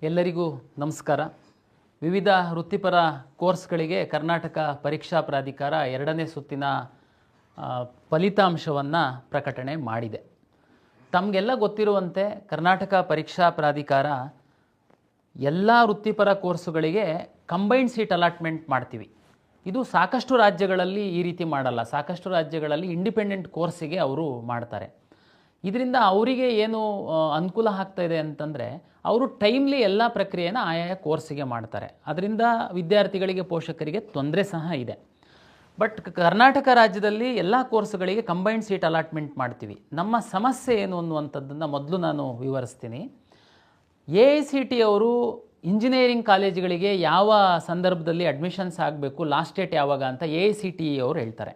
ಎಲ್ಲರಿಗೂ ನಮಸ್ಕಾರ. ವಿವಿಧ ವೃತ್ತಿಪರ ಕೋರ್ಸ್ಗಳಿಗೆ ಕರ್ನಾಟಕ ಪರೀಕ್ಷಾ ಪ್ರಾಧಿಕಾರ ಎರಡನೇ ಸುತ್ತಿನ ಫಲಿತಾಂಶವನ್ನು ಪ್ರಕಟಣೆ ಮಾಡಿದೆ. ತಮಗೆಲ್ಲ ಗೊತ್ತಿರುವಂತೆ ಕರ್ನಾಟಕ ಪರೀಕ್ಷಾ ಪ್ರಾಧಿಕಾರ ಎಲ್ಲ ವೃತ್ತಿಪರ ಕೋರ್ಸುಗಳಿಗೆ ಕಂಬೈನ್ಡ್ ಸೀಟ್ ಅಲಾಟ್ಮೆಂಟ್ ಮಾಡ್ತೀವಿ. ಇದು ಸಾಕಷ್ಟು ರಾಜ್ಯಗಳಲ್ಲಿ ಈ ರೀತಿ ಮಾಡಲ್ಲ. ಸಾಕಷ್ಟು ರಾಜ್ಯಗಳಲ್ಲಿ ಇಂಡಿಪೆಂಡೆಂಟ್ ಕೋರ್ಸಿಗೆ ಅವರು ಮಾಡ್ತಾರೆ. ಇದರಿಂದ ಅವರಿಗೆ ಏನು ಅನುಕೂಲ ಆಗ್ತಾಯಿದೆ ಅಂತಂದರೆ, ಅವರು ಟೈಮ್ಲಿ ಎಲ್ಲ ಪ್ರಕ್ರಿಯೆನ ಆಯಾಯ ಕೋರ್ಸಿಗೆ ಮಾಡ್ತಾರೆ. ಅದರಿಂದ ವಿದ್ಯಾರ್ಥಿಗಳಿಗೆ, ಪೋಷಕರಿಗೆ ತೊಂದರೆ ಸಹ ಇದೆ. ಬಟ್ ಕರ್ನಾಟಕ ರಾಜ್ಯದಲ್ಲಿ ಎಲ್ಲ ಕೋರ್ಸುಗಳಿಗೆ ಕಂಬೈನ್ಡ್ ಸೀಟ್ ಅಲಾಟ್ಮೆಂಟ್ ಮಾಡ್ತೀವಿ. ನಮ್ಮ ಸಮಸ್ಯೆ ಏನು ಅನ್ನುವಂಥದ್ದನ್ನು ಮೊದಲು ನಾನು ವಿವರಿಸ್ತೀನಿ. AICT ಅವರು ಇಂಜಿನಿಯರಿಂಗ್ ಕಾಲೇಜುಗಳಿಗೆ ಯಾವ ಸಂದರ್ಭದಲ್ಲಿ ಅಡ್ಮಿಷನ್ಸ್ ಆಗಬೇಕು, ಲಾಸ್ಟ್ ಡೇಟ್ ಯಾವಾಗ ಅಂತ AICTE ಅವರು ಹೇಳ್ತಾರೆ.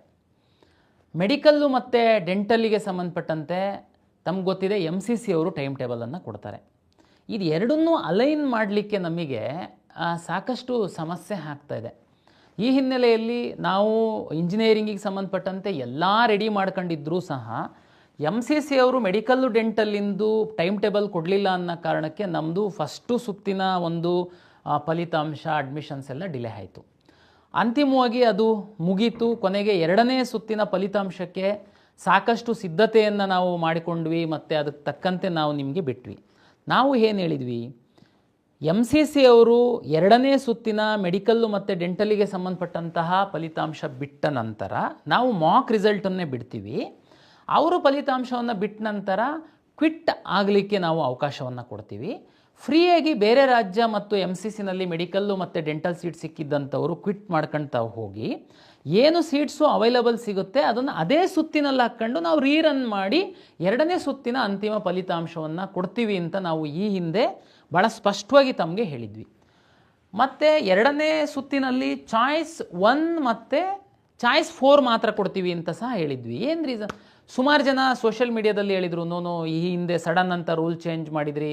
ಮೆಡಿಕಲ್ಲು ಮತ್ತು ಡೆಂಟಲ್ಲಿಗೆ ಸಂಬಂಧಪಟ್ಟಂತೆ ತಮ್ಗೆ ಗೊತ್ತಿದೆ MCC ಅವರು ಟೈಮ್ ಟೇಬಲನ್ನು ಕೊಡ್ತಾರೆ. ಇದು ಎರಡನ್ನೂ ಅಲೈನ್ ಮಾಡಲಿಕ್ಕೆ ನಮಗೆ ಸಾಕಷ್ಟು ಸಮಸ್ಯೆ ಆಗ್ತಾಯಿದೆ. ಈ ಹಿನ್ನೆಲೆಯಲ್ಲಿ ನಾವು ಇಂಜಿನಿಯರಿಂಗಿಗೆ ಸಂಬಂಧಪಟ್ಟಂತೆ ಎಲ್ಲ ರೆಡಿ ಮಾಡ್ಕೊಂಡಿದ್ದರೂ ಸಹ MCC ಅವರು ಮೆಡಿಕಲ್ಲು ಡೆಂಟಲ್ಲಿಂದು ಟೈಮ್ ಟೇಬಲ್ ಕೊಡಲಿಲ್ಲ ಅನ್ನೋ ಕಾರಣಕ್ಕೆ ನಮ್ಮದು ಫಸ್ಟು ಸುತ್ತಿನ ಒಂದು ಫಲಿತಾಂಶ, ಅಡ್ಮಿಷನ್ಸ್ ಎಲ್ಲ ಡಿಲೇ ಆಯಿತು. ಅಂತಿಮವಾಗಿ ಅದು ಮುಗೀತು. ಕೊನೆಗೆ ಎರಡನೇ ಸುತ್ತಿನ ಫಲಿತಾಂಶಕ್ಕೆ ಸಾಕಷ್ಟು ಸಿದ್ಧತೆಯನ್ನು ನಾವು ಮಾಡಿಕೊಂಡ್ವಿ ಮತ್ತು ಅದಕ್ಕೆ ತಕ್ಕಂತೆ ನಾವು ನಿಮಗೆ ಬಿಟ್ವಿ. ನಾವು ಏನು ಹೇಳಿದ್ವಿ, MCC ಅವರು ಎರಡನೇ ಸುತ್ತಿನ ಮೆಡಿಕಲ್ಲು ಮತ್ತು ಡೆಂಟಲಿಗೆ ಸಂಬಂಧಪಟ್ಟಂತಹ ಫಲಿತಾಂಶ ಬಿಟ್ಟ ನಂತರ ನಾವು ಮಾಕ್ ರಿಸಲ್ಟನ್ನೇ ಬಿಡ್ತೀವಿ. ಅವರು ಫಲಿತಾಂಶವನ್ನು ಬಿಟ್ಟ ನಂತರ ಕ್ವಿಟ್ ಆಗಲಿಕ್ಕೆ ನಾವು ಅವಕಾಶವನ್ನು ಕೊಡ್ತೀವಿ. ಫ್ರೀಯಾಗಿ ಬೇರೆ ರಾಜ್ಯ ಮತ್ತು MCCನಲ್ಲಿ ಮೆಡಿಕಲ್ಲು ಮತ್ತು ಡೆಂಟಲ್ ಸೀಟ್ ಸಿಕ್ಕಿದ್ದಂಥವರು ಕ್ವಿಟ್ ಮಾಡ್ಕೊಳ್ತಾ ಹೋಗಿ ಏನು ಸೀಟ್ಸು ಅವೈಲಬಲ್ ಸಿಗುತ್ತೆ ಅದನ್ನು ಅದೇ ಸುತ್ತಿನಲ್ಲಿ ಹಾಕ್ಕೊಂಡು ನಾವು ರೀರನ್ ಮಾಡಿ ಎರಡನೇ ಸುತ್ತಿನ ಅಂತಿಮ ಫಲಿತಾಂಶವನ್ನು ಕೊಡ್ತೀವಿ ಅಂತ ನಾವು ಈ ಹಿಂದೆ ಭಾಳ ಸ್ಪಷ್ಟವಾಗಿ ತಮಗೆ ಹೇಳಿದ್ವಿ. ಮತ್ತು ಎರಡನೇ ಸುತ್ತಿನಲ್ಲಿ ಚಾಯ್ಸ್ 1 ಮತ್ತು ಚಾಯ್ಸ್ 4 ಮಾತ್ರ ಕೊಡ್ತೀವಿ ಅಂತ ಸಹ ಹೇಳಿದ್ವಿ. ಏನು ರೀಸನ್? ಸುಮಾರು ಜನ ಸೋಷಿಯಲ್ ಮೀಡಿಯಾದಲ್ಲಿ ಹೇಳಿದರು, ನೋನು ಈ ಹಿಂದೆ ಸಡನ್ ಅಂತ ರೂಲ್ ಚೇಂಜ್ ಮಾಡಿದ್ರಿ,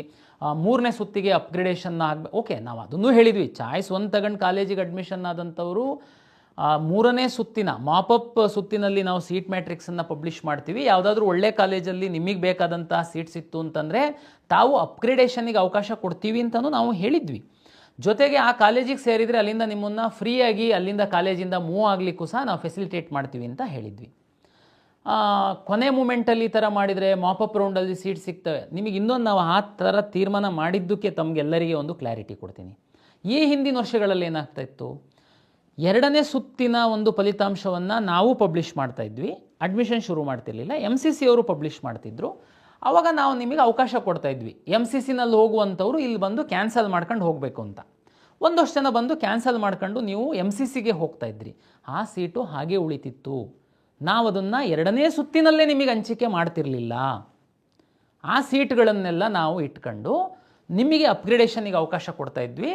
ಮೂರನೇ ಸುತ್ತಿಗೆ ಅಪ್ಗ್ರೇಡೇಷನ್ ಆಗಬೇಕು. ಓಕೆ, ನಾವು ಅದನ್ನೂ ಹೇಳಿದ್ವಿ. ಚಾಯ್ಸ್ 1 ತಗೊಂಡು ಕಾಲೇಜಿಗೆ ಅಡ್ಮಿಷನ್ ಆದಂಥವರು ಮೂರನೇ ಸುತ್ತಿನ ಮಾಪಪ್ ಸುತ್ತಿನಲ್ಲಿ ನಾವು ಸೀಟ್ ಮ್ಯಾಟ್ರಿಕ್ಸನ್ನು ಪಬ್ಲಿಷ್ ಮಾಡ್ತೀವಿ. ಯಾವುದಾದ್ರೂ ಒಳ್ಳೆ ಕಾಲೇಜಲ್ಲಿ ನಿಮಗೆ ಬೇಕಾದಂಥ ಸೀಟ್ಸ್ ಇತ್ತು ಅಂತಂದರೆ ತಾವು ಅಪ್ಗ್ರೇಡೇಷನ್ನಿಗೆ ಅವಕಾಶ ಕೊಡ್ತೀವಿ ಅಂತಲೂ ನಾವು ಹೇಳಿದ್ವಿ. ಜೊತೆಗೆ ಆ ಕಾಲೇಜಿಗೆ ಸೇರಿದರೆ ಅಲ್ಲಿಂದ ನಿಮ್ಮನ್ನು ಫ್ರೀಯಾಗಿ ಅಲ್ಲಿಂದ ಕಾಲೇಜಿಂದ ಮೂವ್ ಆಗಲಿಕ್ಕೂ ಸಹ ನಾವು ಫೆಸಿಲಿಟೇಟ್ ಮಾಡ್ತೀವಿ ಅಂತ ಹೇಳಿದ್ವಿ. ಕೊನೆ ಮೂಮೆಂಟಲ್ಲಿ ಈ ಥರ ಮಾಡಿದರೆ ಮಾಪಪ್ ರೌಂಡಲ್ಲಿ ಸೀಟ್ ಸಿಗ್ತವೆ. ನಿಮಗೆ ಇನ್ನೊಂದು ನಾವು ಆ ಥರ ತೀರ್ಮಾನ ಮಾಡಿದ್ದಕ್ಕೆ ತಮಗೆಲ್ಲರಿಗೆ ಒಂದು ಕ್ಲಾರಿಟಿ ಕೊಡ್ತೀನಿ. ಈ ಹಿಂದಿನ ವರ್ಷಗಳಲ್ಲಿ ಏನಾಗ್ತಾಯಿತ್ತು, ಎರಡನೇ ಸುತ್ತಿನ ಒಂದು ಫಲಿತಾಂಶವನ್ನು ನಾವು ಪಬ್ಲಿಷ್ ಮಾಡ್ತಾಯಿದ್ವಿ, ಅಡ್ಮಿಷನ್ ಶುರು ಮಾಡ್ತಿರ್ಲಿಲ್ಲ. MCC ಅವರು ಪಬ್ಲಿಷ್ ಮಾಡ್ತಿದ್ರು. ಆವಾಗ ನಾವು ನಿಮಗೆ ಅವಕಾಶ ಕೊಡ್ತಾಯಿದ್ವಿ. MCCನಲ್ಲಿ ಹೋಗುವಂಥವ್ರು ಇಲ್ಲಿ ಬಂದು ಕ್ಯಾನ್ಸಲ್ ಮಾಡ್ಕೊಂಡು ಹೋಗಬೇಕು ಅಂತ. ಒಂದಷ್ಟು ಜನ ಬಂದು ಕ್ಯಾನ್ಸಲ್ ಮಾಡ್ಕೊಂಡು ನೀವು MCCಗೆ ಹೋಗ್ತಾಯಿದ್ರಿ. ಆ ಸೀಟು ಹಾಗೆ ಉಳಿತಿತ್ತು. ನಾವು ಅದನ್ನು ಎರಡನೇ ಸುತ್ತಿನಲ್ಲೇ ನಿಮಗೆ ಹಂಚಿಕೆ ಮಾಡ್ತಿರಲಿಲ್ಲ. ಆ ಸೀಟ್ಗಳನ್ನೆಲ್ಲ ನಾವು ಇಟ್ಕೊಂಡು ನಿಮಗೆ ಅಪ್ಗ್ರೇಡೇಷನ್ನಿಗೆ ಅವಕಾಶ ಕೊಡ್ತಾಯಿದ್ವಿ.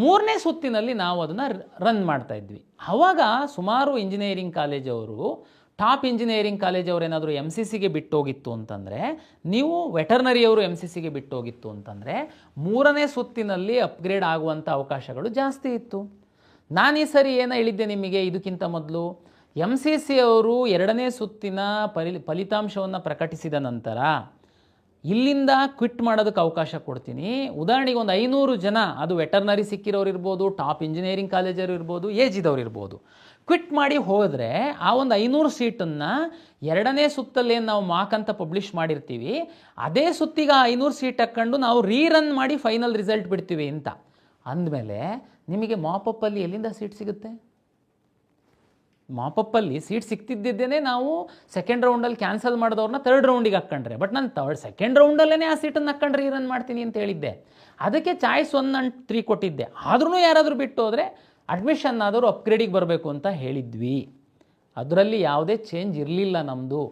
ಮೂರನೇ ಸುತ್ತಿನಲ್ಲಿ ನಾವು ಅದನ್ನು ರನ್ ಮಾಡ್ತಾಯಿದ್ವಿ. ಆವಾಗ ಸುಮಾರು ಇಂಜಿನಿಯರಿಂಗ್ ಕಾಲೇಜವರು, ಟಾಪ್ ಇಂಜಿನಿಯರಿಂಗ್ ಕಾಲೇಜವ್ರು ಏನಾದರೂ MCCಗೆ ಬಿಟ್ಟೋಗಿತ್ತು ಅಂತಂದರೆ, ನೀವು ವೆಟರ್ನರಿಯವರು MCCಗೆ ಬಿಟ್ಟೋಗಿತ್ತು ಅಂತಂದರೆ ಮೂರನೇ ಸುತ್ತಿನಲ್ಲಿ ಅಪ್ಗ್ರೇಡ್ ಆಗುವಂಥ ಅವಕಾಶಗಳು ಜಾಸ್ತಿ ಇತ್ತು. ನಾನು ಈ ಸರಿ ಏನೋ ಹೇಳಿದ್ದೆ ನಿಮಗೆ ಇದಕ್ಕಿಂತ ಮೊದಲು, MCC ಅವರು ಎರಡನೇ ಸುತ್ತಿನ ಫಲಿತಾಂಶವನ್ನು ಪ್ರಕಟಿಸಿದ ನಂತರ ಇಲ್ಲಿಂದ ಕ್ವಿಟ್ ಮಾಡೋದಕ್ಕೆ ಅವಕಾಶ ಕೊಡ್ತೀನಿ. ಉದಾಹರಣೆಗೆ ಒಂದು 500 ಜನ, ಅದು ವೆಟರ್ನರಿ ಸಿಕ್ಕಿರೋರು ಇರ್ಬೋದು, ಟಾಪ್ ಇಂಜಿನಿಯರಿಂಗ್ ಕಾಲೇಜರು ಇರ್ಬೋದು, ಏಜಿದವ್ರು ಇರ್ಬೋದು, ಕ್ವಿಟ್ ಮಾಡಿ ಹೋದರೆ ಆ ಒಂದು 500 ಸೀಟನ್ನು ಎರಡನೇ ಸುತ್ತಲ್ಲೇನು ನಾವು ಮಾಕ್ ಅಂತ ಪಬ್ಲಿಷ್ ಮಾಡಿರ್ತೀವಿ, ಅದೇ ಸುತ್ತಿಗೆ 500 ಸೀಟ್ ಹಾಕ್ಕೊಂಡು ನಾವು ರೀರನ್ ಮಾಡಿ ಫೈನಲ್ ರಿಸಲ್ಟ್ ಬಿಡ್ತೀವಿ ಅಂತ ಅಂದಮೇಲೆ ನಿಮಗೆ ಮಾಪಪ್ಪಲ್ಲಿ ಎಲ್ಲಿಂದ ಸೀಟ್ ಸಿಗುತ್ತೆ? ಮಾಪಪ್ಪಲ್ಲಿ ಸೀಟ್ ಸಿಗ್ತಿದ್ದೇನೆ ನಾವು ಸೆಕೆಂಡ್ ರೌಂಡಲ್ಲಿ ಕ್ಯಾನ್ಸಲ್ ಮಾಡಿದವ್ರನ್ನ ಥರ್ಡ್ ರೌಂಡಿಗೆ ಹಾಕ್ಕೊಂಡ್ರೆ. ಬಟ್ ನಾನು ಸೆಕೆಂಡ್ ರೌಂಡಲ್ಲೇ ಆ ಸೀಟನ್ನು ಹಾಕ್ಕೊಂಡು ರೀರನ್ ಮಾಡ್ತೀನಿ ಅಂತ ಹೇಳಿದ್ದೆ. ಅದಕ್ಕೆ ಚಾಯ್ಸ್ 1 and 3 ಕೊಟ್ಟಿದ್ದೆ. ಆದ್ರೂ ಯಾರಾದರೂ ಬಿಟ್ಟು ಹೋದರೆ ಅಡ್ಮಿಷನ್ ಆದವರು ಅಪ್ಗ್ರೇಡಿಗೆ ಬರಬೇಕು ಅಂತ ಹೇಳಿದ್ವಿ. ಅದರಲ್ಲಿ ಯಾವುದೇ ಚೇಂಜ್ ಇರಲಿಲ್ಲ ನಮ್ಮದು.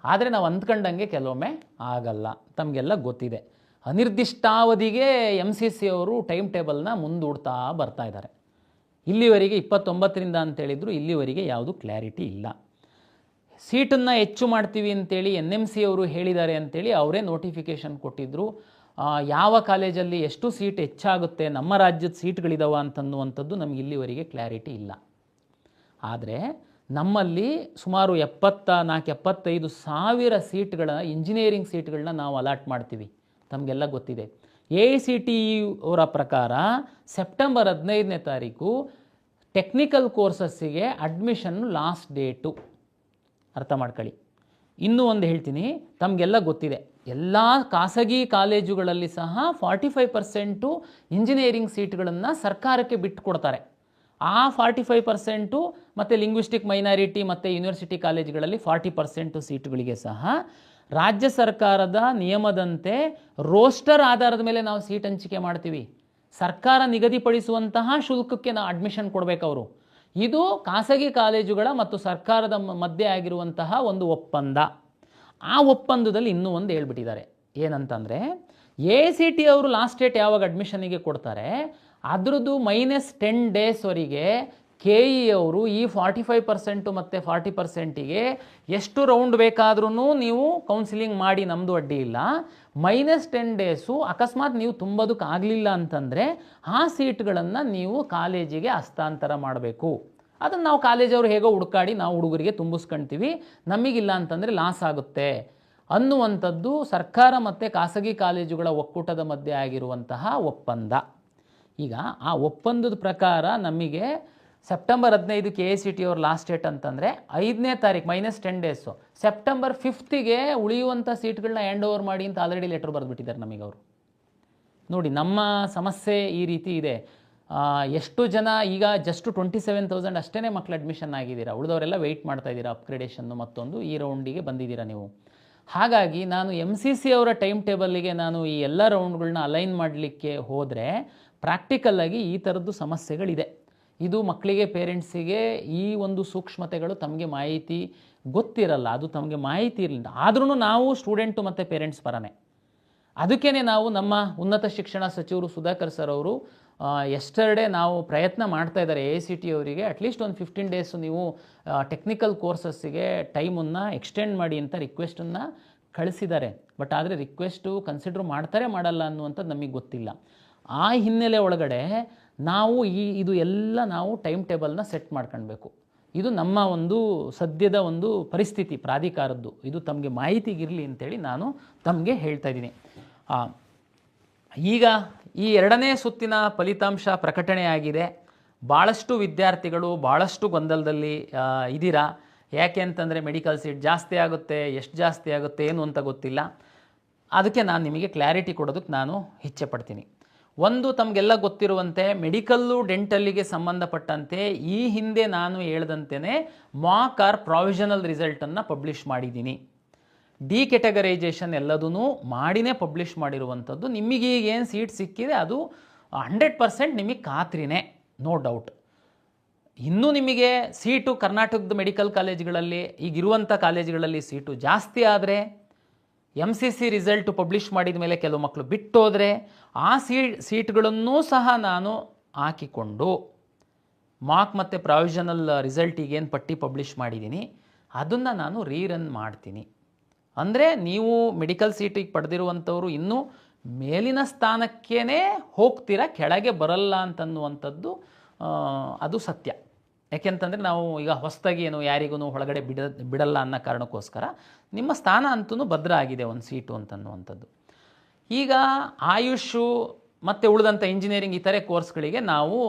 ಆದರೆ ನಾವು ಅಂದ್ಕೊಂಡಂಗೆ ಕೆಲವೊಮ್ಮೆ ಆಗಲ್ಲ. ತಮಗೆಲ್ಲ ಗೊತ್ತಿದೆ, ಅನಿರ್ದಿಷ್ಟಾವಧಿಗೆ MCC ಅವರು ಟೈಮ್ ಟೇಬಲ್ನ ಮುಂದೂಡ್ತಾ ಬರ್ತಾ ಇದ್ದಾರೆ. ಇಲ್ಲಿವರೆಗೆ 29ರಿಂದ ಅಂತೇಳಿದ್ರು, ಇಲ್ಲಿವರೆಗೆ ಯಾವುದು ಕ್ಲಾರಿಟಿ ಇಲ್ಲ. ಸೀಟನ್ನು ಹೆಚ್ಚು ಮಾಡ್ತೀವಿ ಅಂತೇಳಿ NMC ಅವರು ಹೇಳಿದ್ದಾರೆ ಅಂತೇಳಿ ಅವರೇ ನೋಟಿಫಿಕೇಷನ್ ಕೊಟ್ಟಿದ್ದರು. ಯಾವ ಕಾಲೇಜಲ್ಲಿ ಎಷ್ಟು ಸೀಟ್ ಹೆಚ್ಚಾಗುತ್ತೆ, ನಮ್ಮ ರಾಜ್ಯದ ಸೀಟ್ಗಳಿದಾವ ಅಂತನ್ನುವಂಥದ್ದು ನಮಗೆ ಇಲ್ಲಿವರೆಗೆ ಕ್ಲಾರಿಟಿ ಇಲ್ಲ. ಆದರೆ ನಮ್ಮಲ್ಲಿ ಸುಮಾರು 74-75 ಸಾವಿರ ಸೀಟ್ಗಳ ಇಂಜಿನಿಯರಿಂಗ್ ಸೀಟ್ಗಳನ್ನ ನಾವು ಅಲಾಟ್ ಮಾಡ್ತೀವಿ. ತಮಗೆಲ್ಲ ಗೊತ್ತಿದೆ. AICTE ಅವರ ಪ್ರಕಾರ ಸೆಪ್ಟೆಂಬರ್ 15ನೇ ತಾರೀಕು ಟೆಕ್ನಿಕಲ್ ಕೋರ್ಸಸ್ಸಿಗೆ ಅಡ್ಮಿಷನ್ ಲಾಸ್ಟ್ ಡೇಟು. ಅರ್ಥ ಮಾಡ್ಕೊಳ್ಳಿ. ಇನ್ನೂ ಒಂದು ಹೇಳ್ತೀನಿ, ತಮಗೆಲ್ಲ ಗೊತ್ತಿದೆ, ಎಲ್ಲ ಖಾಸಗಿ ಕಾಲೇಜುಗಳಲ್ಲಿ ಸಹ 45% ಇಂಜಿನಿಯರಿಂಗ್ ಸೀಟ್ಗಳನ್ನು ಸರ್ಕಾರಕ್ಕೆ ಬಿಟ್ಟು ಕೊಡ್ತಾರೆ. ಆ 45% ಮತ್ತು ಲಿಂಗ್ವಿಸ್ಟಿಕ್ ಮೈನಾರಿಟಿ ಮತ್ತು ಯೂನಿವರ್ಸಿಟಿ ಕಾಲೇಜುಗಳಲ್ಲಿ 40% ಸೀಟುಗಳಿಗೆ ಸಹ ರಾಜ್ಯ ಸರ್ಕಾರದ ನಿಯಮದಂತೆ ರೋಸ್ಟರ್ ಆಧಾರದ ಮೇಲೆ ನಾವು ಸೀಟ್ ಹಂಚಿಕೆ ಮಾಡ್ತೀವಿ. ಸರ್ಕಾರ ನಿಗದಿಪಡಿಸುವಂತಹ ಶುಲ್ಕಕ್ಕೆ ನಾವು ಅಡ್ಮಿಷನ್ ಕೊಡಬೇಕು ಅವರು. ಇದು ಖಾಸಗಿ ಕಾಲೇಜುಗಳ ಮತ್ತು ಸರ್ಕಾರದ ಮಧ್ಯೆ ಆಗಿರುವಂತಹ ಒಂದು ಒಪ್ಪಂದ. ಆ ಒಪ್ಪಂದದಲ್ಲಿ ಇನ್ನೂ ಒಂದು ಹೇಳ್ಬಿಟ್ಟಿದ್ದಾರೆ, ಏನಂತಂದರೆ AICTE ಅವರು ಲಾಸ್ಟ್ ಡೇಟ್ ಯಾವಾಗ ಅಡ್ಮಿಷನಿಗೆ ಕೊಡ್ತಾರೆ ಅದರದ್ದು -10 ಡೇಸ್ವರೆಗೆ KE ಅವರು ಈ 45% ಮತ್ತು 40%ಗೆ ಎಷ್ಟು ರೌಂಡ್ ಬೇಕಾದ್ರೂ ನೀವು ಕೌನ್ಸಿಲಿಂಗ್ ಮಾಡಿ, ನಮ್ಮದು ಅಡ್ಡಿ ಇಲ್ಲ. -10 ಡೇಸು ಅಕಸ್ಮಾತ್ ನೀವು ತುಂಬೋದಕ್ಕೆ ಆಗಲಿಲ್ಲ ಅಂತಂದರೆ ಆ ಸೀಟ್ಗಳನ್ನು ನೀವು ಕಾಲೇಜಿಗೆ ಹಸ್ತಾಂತರ ಮಾಡಬೇಕು. ಅದನ್ನು ನಾವು ಕಾಲೇಜವರು ಹೇಗೋ ಹುಡುಕಾಡಿ ನಾವು ಹುಡುಗರಿಗೆ ತುಂಬಿಸ್ಕೊಳ್ತೀವಿ, ನಮಗಿಲ್ಲ ಅಂತಂದರೆ ಲಾಸ್ ಆಗುತ್ತೆ ಅನ್ನುವಂಥದ್ದು ಸರ್ಕಾರ ಮತ್ತು ಖಾಸಗಿ ಕಾಲೇಜುಗಳ ಒಕ್ಕೂಟದ ಮಧ್ಯೆ ಆಗಿರುವಂತಹ ಒಪ್ಪಂದ. ಈಗ ಆ ಒಪ್ಪಂದದ ಪ್ರಕಾರ ನಮಗೆ ಸೆಪ್ಟೆಂಬರ್ 15ಕ್ಕೆ AICTE ಅವ್ರ ಲಾಸ್ಟ್ ಡೇಟ್ ಅಂತಂದರೆ 5ನೇ ತಾರೀಕು -10 ಡೇಸು, ಸೆಪ್ಟೆಂಬರ್ 5ಗೆ ಉಳಿಯುವಂಥ ಸೀಟ್ಗಳನ್ನ ಹ್ಯಾಂಡ್ ಓವರ್ ಮಾಡಿ ಅಂತ ಆಲ್ರೆಡಿ ಲೆಟರ್ ಬರೆದುಬಿಟ್ಟಿದ್ದಾರೆ ನಮಗೆ ಅವರು. ನೋಡಿ, ನಮ್ಮ ಸಮಸ್ಯೆ ಈ ರೀತಿ ಇದೆ. ಎಷ್ಟು ಜನ ಈಗ ಜಸ್ಟ್ 27,000 ಅಷ್ಟೇ ಮಕ್ಕಳು ಅಡ್ಮಿಷನ್ ಆಗಿದ್ದೀರಾ, ಉಳಿದವರೆಲ್ಲ ವೆಯ್ಟ್ ಮಾಡ್ತಾ ಇದ್ದೀರಾ ಅಪ್ಗ್ರೇಡೇಷನ್ನು ಮತ್ತೊಂದು ಈ ರೌಂಡಿಗೆ ಬಂದಿದ್ದೀರಾ ನೀವು. ಹಾಗಾಗಿ ನಾನು MCC ಅವರ ಟೈಮ್ ಟೇಬಲ್ಲಿಗೆ ನಾನು ಈ ಎಲ್ಲ ರೌಂಡ್ಗಳನ್ನ ಅಲೈನ್ ಮಾಡಲಿಕ್ಕೆ ಹೋದರೆ ಪ್ರಾಕ್ಟಿಕಲ್ಲಾಗಿ ಈ ಥರದ್ದು ಸಮಸ್ಯೆಗಳಿದೆ. ಇದು ಮಕ್ಕಳಿಗೆ, ಪೇರೆಂಟ್ಸಿಗೆ ಈ ಒಂದು ಸೂಕ್ಷ್ಮತೆಗಳು ತಮಗೆ ಮಾಹಿತಿ ಗೊತ್ತಿರಲ್ಲ, ಅದು ತಮಗೆ ಮಾಹಿತಿ ಇರಲಿಲ್ಲ. ಆದ್ರೂ ನಾವು ಸ್ಟೂಡೆಂಟು ಮತ್ತು ಪೇರೆಂಟ್ಸ್ ಪರನೇ. ಅದಕ್ಕೇ ನಾವು ನಮ್ಮ ಉನ್ನತ ಶಿಕ್ಷಣ ಸಚಿವರು ಸುಧಾಕರ್ ಸರ್ ಅವರು ಎಸ್ಟರ್ಡೇ ನಾವು ಪ್ರಯತ್ನ ಮಾಡ್ತಾ ಇದ್ದಾರೆ AICTE ಅವರಿಗೆ ಅಟ್ಲೀಸ್ಟ್ ಒಂದು 15 ಡೇಸು ನೀವು ಟೆಕ್ನಿಕಲ್ ಕೋರ್ಸಸ್ಸಿಗೆ ಟೈಮನ್ನು ಎಕ್ಸ್ಟೆಂಡ್ ಮಾಡಿ ಅಂತ ರಿಕ್ವೆಸ್ಟನ್ನು ಕಳಿಸಿದ್ದಾರೆ. ಬಟ್ ಆದರೆ ರಿಕ್ವೆಸ್ಟು ಕನ್ಸಿಡರ್ ಮಾಡ್ತಾರೆ ಮಾಡಲ್ಲ ಅನ್ನುವಂಥದ್ದು ನಮಗೆ ಗೊತ್ತಿಲ್ಲ. ಆ ಹಿನ್ನೆಲೆ ಒಳಗಡೆ ನಾವು ಇದು ಎಲ್ಲ ನಾವು ಟೈಮ್ ಟೇಬಲ್ನ ಸೆಟ್ ಮಾಡ್ಕೊಳ್ಬೇಕು. ಇದು ನಮ್ಮ ಒಂದು ಸದ್ಯದ ಒಂದು ಪರಿಸ್ಥಿತಿ ಪ್ರಾಧಿಕಾರದ್ದು. ಇದು ತಮಗೆ ಮಾಹಿತಿಗಿರಲಿ ಅಂತೇಳಿ ನಾನು ತಮಗೆ ಹೇಳ್ತಾ ಇದ್ದೀನಿ. ಈಗ ಈ 2ನೇ ಸುತ್ತಿನ ಫಲಿತಾಂಶ ಪ್ರಕಟಣೆಯಾಗಿದೆ. ಭಾಳಷ್ಟು ವಿದ್ಯಾರ್ಥಿಗಳು ಭಾಳಷ್ಟು ಗೊಂದಲದಲ್ಲಿ ಇದ್ದೀರಾ. ಯಾಕೆ ಅಂತಂದರೆ ಮೆಡಿಕಲ್ ಸೀಟ್ ಜಾಸ್ತಿ ಆಗುತ್ತೆ, ಎಷ್ಟು ಜಾಸ್ತಿ ಆಗುತ್ತೆ ಏನು ಅಂತ ಗೊತ್ತಿಲ್ಲ. ಅದಕ್ಕೆ ನಾನು ನಿಮಗೆ ಕ್ಲಾರಿಟಿ ಕೊಡೋದಕ್ಕೆ ನಾನು ಇಚ್ಛೆ ಪಡ್ತೀನಿ. ಒಂದು, ತಮಗೆಲ್ಲ ಗೊತ್ತಿರುವಂತೆ ಮೆಡಿಕಲ್ಲು ಡೆಂಟಲ್ಲಿಗೆ ಸಂಬಂಧಪಟ್ಟಂತೆ ಈ ಹಿಂದೆ ನಾನು ಹೇಳ್ದಂತೆಯೇ ಮಾಕ್ ಆರ್ ಪ್ರಾವಿಷನಲ್ ರಿಸಲ್ಟನ್ನು ಪಬ್ಲಿಷ್ ಮಾಡಿದ್ದೀನಿ. ಡಿ ಕೆಟಗರೈಸೇಷನ್ ಎಲ್ಲದೂ ಮಾಡಿನೇ ಪಬ್ಲಿಷ್ ಮಾಡಿರುವಂಥದ್ದು. ನಿಮಗೆ ಈಗ ಏನು ಸೀಟ್ ಸಿಕ್ಕಿದೆ ಅದು 100% ನಿಮಗೆ ಖಾತ್ರಿನೇ, ನೋ ಡೌಟ್. ಇನ್ನೂ ನಿಮಗೆ ಸೀಟು ಕರ್ನಾಟಕದ ಮೆಡಿಕಲ್ ಕಾಲೇಜುಗಳಲ್ಲಿ ಈಗಿರುವಂಥ ಕಾಲೇಜುಗಳಲ್ಲಿ ಸೀಟು ಜಾಸ್ತಿ ಆದರೆ, MCC ರಿಸಲ್ಟು ಪಬ್ಲಿಷ್ ಮಾಡಿದ ಮೇಲೆ ಕೆಲವು ಮಕ್ಕಳು ಬಿಟ್ಟೋದರೆ ಆ ಸೀಟ್ಗಳನ್ನೂ ಸಹ ನಾನು ಹಾಕಿಕೊಂಡು ಮಾರ್ಕ್ ಮತ್ತು ಪ್ರಾವಿಷನಲ್ ರಿಸಲ್ಟ್ ಈಗೇನು ಪಟ್ಟಿ ಪಬ್ಲಿಷ್ ಮಾಡಿದ್ದೀನಿ ಅದನ್ನು ನಾನು ರೀರನ್ ಮಾಡ್ತೀನಿ. ಅಂದರೆ ನೀವು ಮೆಡಿಕಲ್ ಸೀಟಿಗೆ ಪಡೆದಿರುವಂಥವರು ಇನ್ನೂ ಮೇಲಿನ ಸ್ಥಾನಕ್ಕೇ ಹೋಗ್ತೀರಾ, ಕೆಳಗೆ ಬರಲ್ಲ ಅಂತನ್ನುವಂಥದ್ದು ಅದು ಸತ್ಯ. ಯಾಕೆಂತಂದರೆ ನಾವು ಈಗ ಹೊಸದಾಗಿ ಏನು ಯಾರಿಗೂ ಒಳಗಡೆ ಬಿಡಲ್ಲ ಅನ್ನೋ ಕಾರಣಕ್ಕೋಸ್ಕರ ನಿಮ್ಮ ಸ್ಥಾನ ಅಂತೂ ಭದ್ರ ಆಗಿದೆ ಒಂದು ಸೀಟು ಅಂತನ್ನುವಂಥದ್ದು. ಈಗ ಆಯುಷು ಮತ್ತು ಉಳಿದಂಥ ಇಂಜಿನಿಯರಿಂಗ್ ಇತರೆ ಕೋರ್ಸ್ಗಳಿಗೆ ನಾವು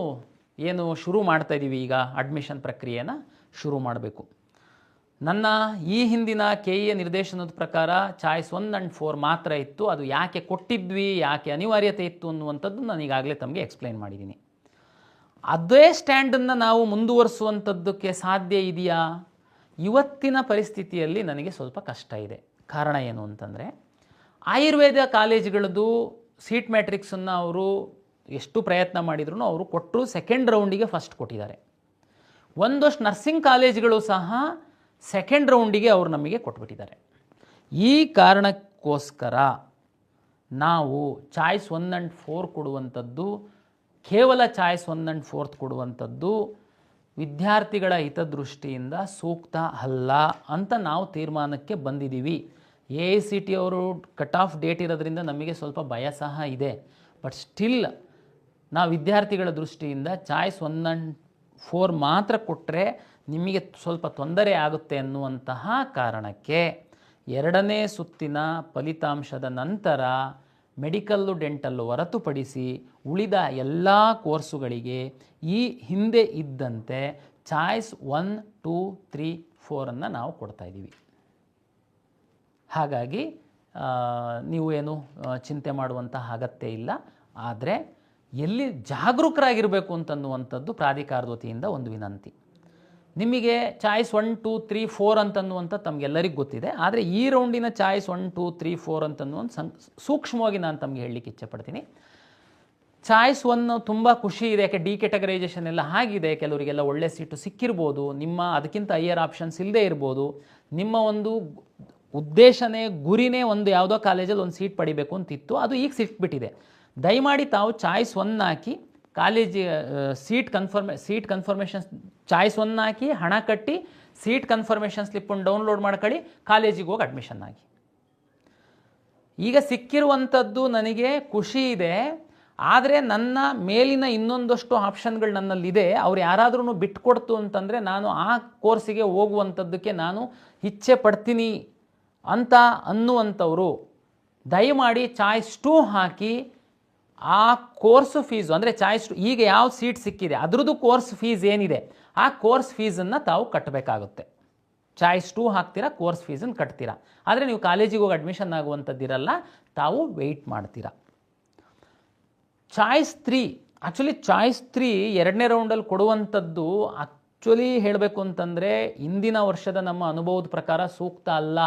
ಏನು ಶುರು ಮಾಡ್ತಾಯಿದ್ದೀವಿ, ಈಗ ಅಡ್ಮಿಷನ್ ಪ್ರಕ್ರಿಯೆನ ಶುರು ಮಾಡಬೇಕು. ನನ್ನ ಈ ಹಿಂದಿನ KE ನಿರ್ದೇಶನದ ಪ್ರಕಾರ ಚಾಯ್ಸ್ 1 and 4 ಮಾತ್ರ ಇತ್ತು. ಅದು ಯಾಕೆ ಕೊಟ್ಟಿದ್ವಿ, ಯಾಕೆ ಅನಿವಾರ್ಯತೆ ಇತ್ತು ಅನ್ನುವಂಥದ್ದು ನಾನು ಈಗಾಗಲೇ ತಮಗೆ ಎಕ್ಸ್ಪ್ಲೈನ್ ಮಾಡಿದ್ದೀನಿ. ಅದೇ ಸ್ಟ್ಯಾಂಡನ್ನು ನಾವು ಮುಂದುವರಿಸುವಂಥದ್ದಕ್ಕೆ ಸಾಧ್ಯ ಇದೆಯಾ? ಇವತ್ತಿನ ಪರಿಸ್ಥಿತಿಯಲ್ಲಿ ನನಗೆ ಸ್ವಲ್ಪ ಕಷ್ಟ ಇದೆ. ಕಾರಣ ಏನು ಅಂತಂದರೆ, ಆಯುರ್ವೇದ ಕಾಲೇಜುಗಳದ್ದು ಸೀಟ್ ಮ್ಯಾಟ್ರಿಕ್ಸನ್ನು ಅವರು ಎಷ್ಟು ಪ್ರಯತ್ನ ಮಾಡಿದ್ರು ಅವರು ಕೊಟ್ಟರು, ಸೆಕೆಂಡ್ ರೌಂಡಿಗೆ ಫಸ್ಟ್ ಕೊಟ್ಟಿದ್ದಾರೆ. ಒಂದಷ್ಟು ನರ್ಸಿಂಗ್ ಕಾಲೇಜುಗಳು ಸಹ ಸೆಕೆಂಡ್ ರೌಂಡಿಗೆ ಅವರು ನಮಗೆ ಕೊಟ್ಬಿಟ್ಟಿದ್ದಾರೆ. ಈ ಕಾರಣಕ್ಕೋಸ್ಕರ ನಾವು ಚಾಯ್ಸ್ 1 and 4 ಕೊಡುವಂಥದ್ದು, ಕೇವಲ ಚಾಯ್ಸ್ 1 and 4 ಕೊಡುವಂಥದ್ದು ವಿದ್ಯಾರ್ಥಿಗಳ ಹಿತದೃಷ್ಟಿಯಿಂದ ಸೂಕ್ತ ಅಲ್ಲ ಅಂತ ನಾವು ತೀರ್ಮಾನಕ್ಕೆ ಬಂದಿದ್ದೀವಿ. AICTE ಅವರು ಕಟ್ ಆಫ್ ಡೇಟ್ ಇರೋದ್ರಿಂದ ನಮಗೆ ಸ್ವಲ್ಪ ಭಯ ಸಹ ಇದೆ. ಬಟ್ ಸ್ಟಿಲ್ ನಾವು ವಿದ್ಯಾರ್ಥಿಗಳ ದೃಷ್ಟಿಯಿಂದ ಚಾಯ್ಸ್ 1 and 4 ಮಾತ್ರ ಕೊಟ್ಟರೆ ನಿಮಗೆ ಸ್ವಲ್ಪ ತೊಂದರೆ ಆಗುತ್ತೆ ಅನ್ನುವಂತಹ ಕಾರಣಕ್ಕೆ 2ನೇ ಸುತ್ತಿನ ಫಲಿತಾಂಶದ ನಂತರ ಮೆಡಿಕಲ್ಲು ಡೆಂಟಲ್ಲು ಹೊರತುಪಡಿಸಿ ಉಳಿದ ಎಲ್ಲ ಕೋರ್ಸುಗಳಿಗೆ ಈ ಹಿಂದೆ ಇದ್ದಂತೆ ಚಾಯ್ಸ್ 1, 2, 3, 4 ನಾವು ಕೊಡ್ತಾಯಿದ್ದೀವಿ. ಹಾಗಾಗಿ ನೀವು ಏನು ಚಿಂತೆ ಮಾಡುವಂತಹ ಅಗತ್ಯ ಇಲ್ಲ. ಆದರೆ ಎಲ್ಲಿ ಜಾಗರೂಕರಾಗಿರಬೇಕು ಅಂತನ್ನುವಂಥದ್ದು ಪ್ರಾಧಿಕಾರದ ವತಿಯಿಂದ ಒಂದು ವಿನಂತಿ. ನಿಮಗೆ ಚಾಯ್ಸ್ 1, 2, 3, 4 ಅಂತನ್ನುವಂಥ ತಮಗೆಲ್ಲರಿಗೂ ಗೊತ್ತಿದೆ. ಆದರೆ ಈ ರೌಂಡಿನ ಚಾಯ್ಸ್ 1, 2, 3, 4 ಅಂತನ್ನುವಂಥ ಸೂಕ್ಷ್ಮವಾಗಿ ನಾನು ತಮಗೆ ಹೇಳಲಿಕ್ಕೆ ಇಚ್ಛೆಪಡ್ತೀನಿ. ಚಾಯ್ಸ್ 1 ತುಂಬ ಖುಷಿ ಇದೆ, ಯಾಕೆ ಡಿ ಕ್ಯಾಟಗರೈಸೇಷನ್ ಎಲ್ಲ ಆಗಿದೆ, ಕೆಲವರಿಗೆಲ್ಲ ಒಳ್ಳೆ ಸೀಟು ಸಿಕ್ಕಿರ್ಬೋದು, ನಿಮ್ಮ ಅದಕ್ಕಿಂತ ಹೈಯರ್ ಆಪ್ಷನ್ಸ್ ಇಲ್ಲದೆ ಇರ್ಬೋದು. ನಿಮ್ಮ ಒಂದು ಉದ್ದೇಶನೇ ಗುರಿನೇ ಒಂದು ಯಾವುದೋ ಕಾಲೇಜಲ್ಲಿ ಒಂದು ಸೀಟ್ ಪಡಿಬೇಕು ಅಂತಿತ್ತು, ಅದು ಈಗ ಸಿಕ್ಬಿಟ್ಟಿದೆ. ದಯಮಾಡಿ ತಾವು ಚಾಯ್ಸ್ 1 ಹಾಕಿ ಕಾಲೇಜ್ ಸೀಟ್ ಕನ್ಫರ್ಮೇಷನ್ ಚಾಯ್ಸ್ 1 ಹಾಕಿ ಹಣ ಕಟ್ಟಿ ಸೀಟ್ ಕನ್ಫರ್ಮೇಷನ್ ಸ್ಲಿಪ್ಪನ್ನು ಡೌನ್ಲೋಡ್ ಮಾಡ್ಕೊಳ್ಳಿ, ಕಾಲೇಜಿಗೆ ಹೋಗಿ ಅಡ್ಮಿಷನ್ ಆಗಿ. ಈಗ ಸಿಕ್ಕಿರುವಂಥದ್ದು ನನಗೆ ಖುಷಿ ಇದೆ, ಆದರೆ ನನ್ನ ಮೇಲಿನ ಇನ್ನೊಂದಷ್ಟು ಆಪ್ಷನ್ಗಳು ನನ್ನಲ್ಲಿದೆ. ಅವ್ರು ಯಾರಾದ್ರೂ ಬಿಟ್ಕೊಡ್ತು ಅಂತಂದರೆ ನಾನು ಆ ಕೋರ್ಸಿಗೆ ಹೋಗುವಂಥದ್ದಕ್ಕೆ ನಾನು ಇಚ್ಛೆ ಪಡ್ತೀನಿ ಅಂತ ಅನ್ನುವಂಥವರು ದಯಮಾಡಿ ಚಾಯ್ಸ್ 2 ಹಾಕಿ ಆ ಕೋರ್ಸು ಫೀಸು ಅಂದರೆ ಚಾಯ್ಸ್ 2 ಈಗ ಯಾವ ಸೀಟ್ ಸಿಕ್ಕಿದೆ ಅದರದ್ದು ಕೋರ್ಸ್ ಫೀಸ್ ಏನಿದೆ ಆ ಕೋರ್ಸ್ ಫೀಸನ್ನು ತಾವು ಕಟ್ಟಬೇಕಾಗುತ್ತೆ. ಚಾಯ್ಸ್ 2 ಹಾಕ್ತೀರಾ, ಕೋರ್ಸ್ ಫೀಸನ್ನು ಕಟ್ತೀರಾ. ಆದರೆ ನೀವು ಕಾಲೇಜಿಗೆ ಹೋಗಿ ಅಡ್ಮಿಷನ್ ಆಗುವಂಥದ್ದಿರಲ್ಲ, ತಾವು ವೆಯ್ಟ್ ಮಾಡ್ತೀರಾ. ಚಾಯ್ಸ್ 3 ಆ್ಯಕ್ಚುಲಿ ಚಾಯ್ಸ್ 3 2ನೇ ರೌಂಡಲ್ಲಿ ಕೊಡುವಂಥದ್ದು ಆ್ಯಕ್ಚುಲಿ ಹೇಳಬೇಕು ಅಂತಂದರೆ ಹಿಂದಿನ ವರ್ಷದ ನಮ್ಮ ಅನುಭವದ ಪ್ರಕಾರ ಸೂಕ್ತ ಅಲ್ಲ.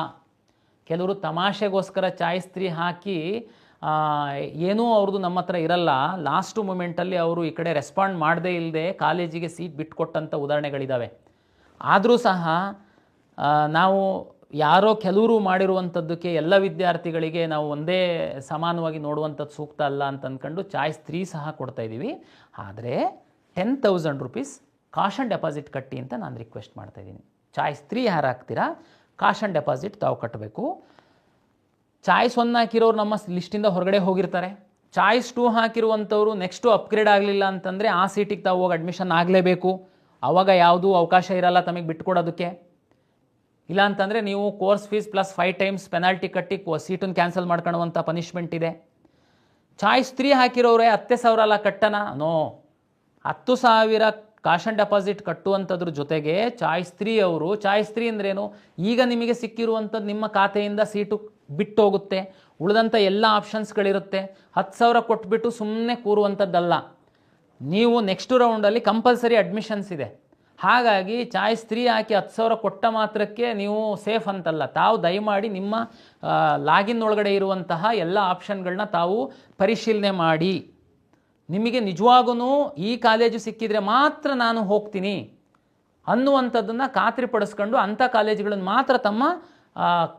ಕೆಲವರು ತಮಾಷೆಗೋಸ್ಕರ ಚಾಯ್ಸ್ 3 ಹಾಕಿ ಏನೂ ಅವ್ರದ್ದು ನಮ್ಮ ಹತ್ರ ಇರಲ್ಲ, ಲಾಸ್ಟ್ ಮೂಮೆಂಟಲ್ಲಿ ಅವರು ಈ ಕಡೆ ರೆಸ್ಪಾಂಡ್ ಮಾಡದೇ ಇಲ್ಲದೆ ಕಾಲೇಜಿಗೆ ಸೀಟ್ ಬಿಟ್ಕೊಟ್ಟಂಥ ಉದಾಹರಣೆಗಳಿದ್ದಾವೆ. ಆದರೂ ಸಹ ನಾವು ಯಾರೋ ಕೆಲವರು ಮಾಡಿರುವಂಥದ್ದಕ್ಕೆ ಎಲ್ಲ ವಿದ್ಯಾರ್ಥಿಗಳಿಗೆ ನಾವು ಒಂದೇ ಸಮಾನವಾಗಿ ನೋಡುವಂಥದ್ದು ಸೂಕ್ತ ಅಲ್ಲ ಅಂತ ಅಂದ್ಕೊಂಡು ಚಾಯ್ಸ್ 3 ಸಹ ಕೊಡ್ತಾಯಿದ್ದೀವಿ. ಆದರೆ 10,000 ರೂಪೀಸ್ ಕಾಶನ್ ಡೆಪಾಸಿಟ್ ಕಟ್ಟಿ ಅಂತ ನಾನು ರಿಕ್ವೆಸ್ಟ್ ಮಾಡ್ತಾಯಿದ್ದೀನಿ. ಚಾಯ್ಸ್ 3 ಯಾರು ಹಾಕ್ತೀರಾ ಕಾಶನ್ ಡೆಪಾಸಿಟ್ ತಾವು ಕಟ್ಟಬೇಕು. ಚಾಯ್ಸ್ 1 ಹಾಕಿರೋರು ನಮ್ಮ ಲಿಸ್ಟಿಂದ ಹೊರಗಡೆ ಹೋಗಿರ್ತಾರೆ. ಚಾಯ್ಸ್ 2 ಹಾಕಿರುವಂಥವ್ರು ನೆಕ್ಸ್ಟು ಅಪ್ಗ್ರೇಡ್ ಆಗಲಿಲ್ಲ ಅಂತಂದರೆ ಆ ಸೀಟಿಗೆ ತಾವು ಹೋಗಿ ಅಡ್ಮಿಷನ್ ಆಗಲೇಬೇಕು. ಆವಾಗ ಯಾವುದೂ ಅವಕಾಶ ಇರಲ್ಲ ತಮಗೆ ಬಿಟ್ಕೊಡೋದಕ್ಕೆ. ಇಲ್ಲ ಅಂತಂದರೆ ನೀವು course fees plus 5 times penalty ಕಟ್ಟಿ ಸೀಟನ್ನು ಕ್ಯಾನ್ಸಲ್ ಮಾಡ್ಕೊಳ್ಳುವಂಥ ಪನಿಷ್ಮೆಂಟ್ ಇದೆ. ಚಾಯ್ಸ್ 3 ಹಾಕಿರೋರೆ 10,000 ಅಲ್ಲ ಕಟ್ಟನ, ನೋ, 10,000 ಕಾಶನ್ ಡೆಪಾಸಿಟ್ ಕಟ್ಟುವಂಥದ್ರ ಜೊತೆಗೆ ಚಾಯ್ಸ್ 3 ಅವರು, ಚಾಯ್ಸ್ 3 ಅಂದ್ರೇನು, ಈಗ ನಿಮಗೆ ಸಿಕ್ಕಿರುವಂಥದ್ದು ನಿಮ್ಮ ಖಾತೆಯಿಂದ ಸೀಟು ಬಿಟ್ಟು ಹೋಗುತ್ತೆ, ಉಳಿದಂಥ ಎಲ್ಲ ಆಪ್ಷನ್ಸ್ಗಳಿರುತ್ತೆ. 10,000 ಕೊಟ್ಬಿಟ್ಟು ಸುಮ್ಮನೆ ಕೂರುವಂಥದ್ದಲ್ಲ, ನೀವು ನೆಕ್ಸ್ಟ್ ರೌಂಡಲ್ಲಿ ಕಂಪಲ್ಸರಿ ಅಡ್ಮಿಷನ್ಸ್ ಇದೆ. ಹಾಗಾಗಿ ಚಾಯ್ಸ್ 3 ಹಾಕಿ 10,000 ಕೊಟ್ಟ ಮಾತ್ರಕ್ಕೆ ನೀವು ಸೇಫ್ ಅಂತಲ್ಲ. ತಾವು ದಯಮಾಡಿ ನಿಮ್ಮ ಲಾಗಿನ್ ಒಳಗಡೆ ಇರುವಂತಹ ಎಲ್ಲ ಆಪ್ಷನ್ಗಳನ್ನ ತಾವು ಪರಿಶೀಲನೆ ಮಾಡಿ. ನಿಮಗೆ ನಿಜವಾಗೂ ಈ ಕಾಲೇಜು ಸಿಕ್ಕಿದರೆ ಮಾತ್ರ ನಾನು ಹೋಗ್ತೀನಿ ಅನ್ನುವಂಥದ್ದನ್ನು ಖಾತ್ರಿಪಡಿಸ್ಕೊಂಡು ಅಂಥ ಕಾಲೇಜುಗಳನ್ನು ಮಾತ್ರ ತಮ್ಮ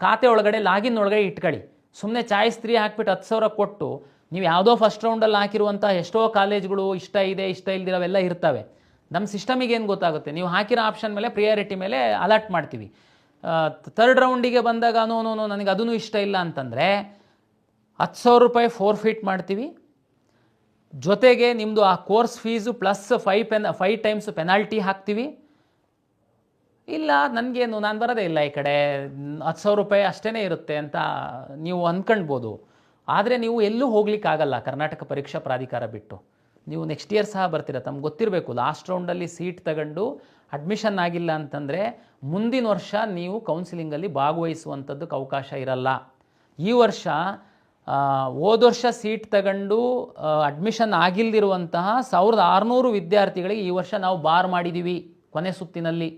ಖಾತೆ ಒಳಗಡೆ ಲಾಗಿನ್ ಒಳಗಡೆ ಇಟ್ಕೊಳ್ಳಿ. ಸುಮ್ಮನೆ ಚಾಯ್ಸ್ 3 ಹಾಕ್ಬಿಟ್ಟು 10,000 ಕೊಟ್ಟು ನೀವು ಯಾವುದೋ ಫಸ್ಟ್ ರೌಂಡಲ್ಲಿ ಹಾಕಿರುವಂಥ ಎಷ್ಟೋ ಕಾಲೇಜ್ಗಳು ಇಷ್ಟ ಇದೆ ಇಷ್ಟ ಇಲ್ದಿರೋವೆಲ್ಲ ಇರ್ತವೆ. ನಮ್ಮ ಸಿಸ್ಟಮಿಗೆ ಏನು ಗೊತ್ತಾಗುತ್ತೆ, ನೀವು ಹಾಕಿರೋ ಆಪ್ಷನ್ ಮೇಲೆ ಪ್ರಿಯಾರಿಟಿ ಮೇಲೆ ಅಲರ್ಟ್ ಮಾಡ್ತೀವಿ. 3rd ರೌಂಡಿಗೆ ಬಂದಾಗ ನೋ ನನಗೆ ಅದೂ ಇಷ್ಟ ಇಲ್ಲ ಅಂತಂದರೆ 10,000 ರೂಪಾಯಿ ಫೋರ್ಫಿಟ್ ಮಾಡ್ತೀವಿ. ಜೊತೆಗೆ ನಿಮ್ಮದು ಆ course fees plus 5 times penalty ಹಾಕ್ತೀವಿ. ಇಲ್ಲ ನನಗೇನು, ನಾನು ಬರೋದೇ ಇಲ್ಲ ಈ ಕಡೆ, 10,000 ರೂಪಾಯಿ ಅಷ್ಟೇ ಇರುತ್ತೆ ಅಂತ ನೀವು ಅಂದ್ಕೊಳ್ಬೋದು. ಆದರೆ ನೀವು ಎಲ್ಲೂ ಹೋಗ್ಲಿಕ್ಕಾಗಲ್ಲ ಕರ್ನಾಟಕ ಪರೀಕ್ಷಾ ಪ್ರಾಧಿಕಾರ ಬಿಟ್ಟು. ನೀವು ನೆಕ್ಸ್ಟ್ ಇಯರ್ ಸಹ ಬರ್ತೀರ, ತಮ್ಗೆ ಗೊತ್ತಿರಬೇಕು. ಲಾಸ್ಟ್ ರೌಂಡಲ್ಲಿ ಸೀಟ್ ತಗೊಂಡು ಅಡ್ಮಿಷನ್ ಆಗಿಲ್ಲ ಅಂತಂದರೆ ಮುಂದಿನ ವರ್ಷ ನೀವು ಕೌನ್ಸಿಲಿಂಗಲ್ಲಿ ಭಾಗವಹಿಸುವಂಥದ್ದಕ್ಕೆ ಅವಕಾಶ ಇರಲ್ಲ. ಈ ವರ್ಷ ಹೋದ ವರ್ಷ ಸೀಟ್ ತಗೊಂಡು ಅಡ್ಮಿಷನ್ ಆಗಿಲ್ದಿರುವಂತಹ 1,600 ವಿದ್ಯಾರ್ಥಿಗಳಿಗೆ ಈ ವರ್ಷ ನಾವು ಬಾರ್ ಮಾಡಿದ್ದೀವಿ ಕೊನೆ ಸುತ್ತಿನಲ್ಲಿ.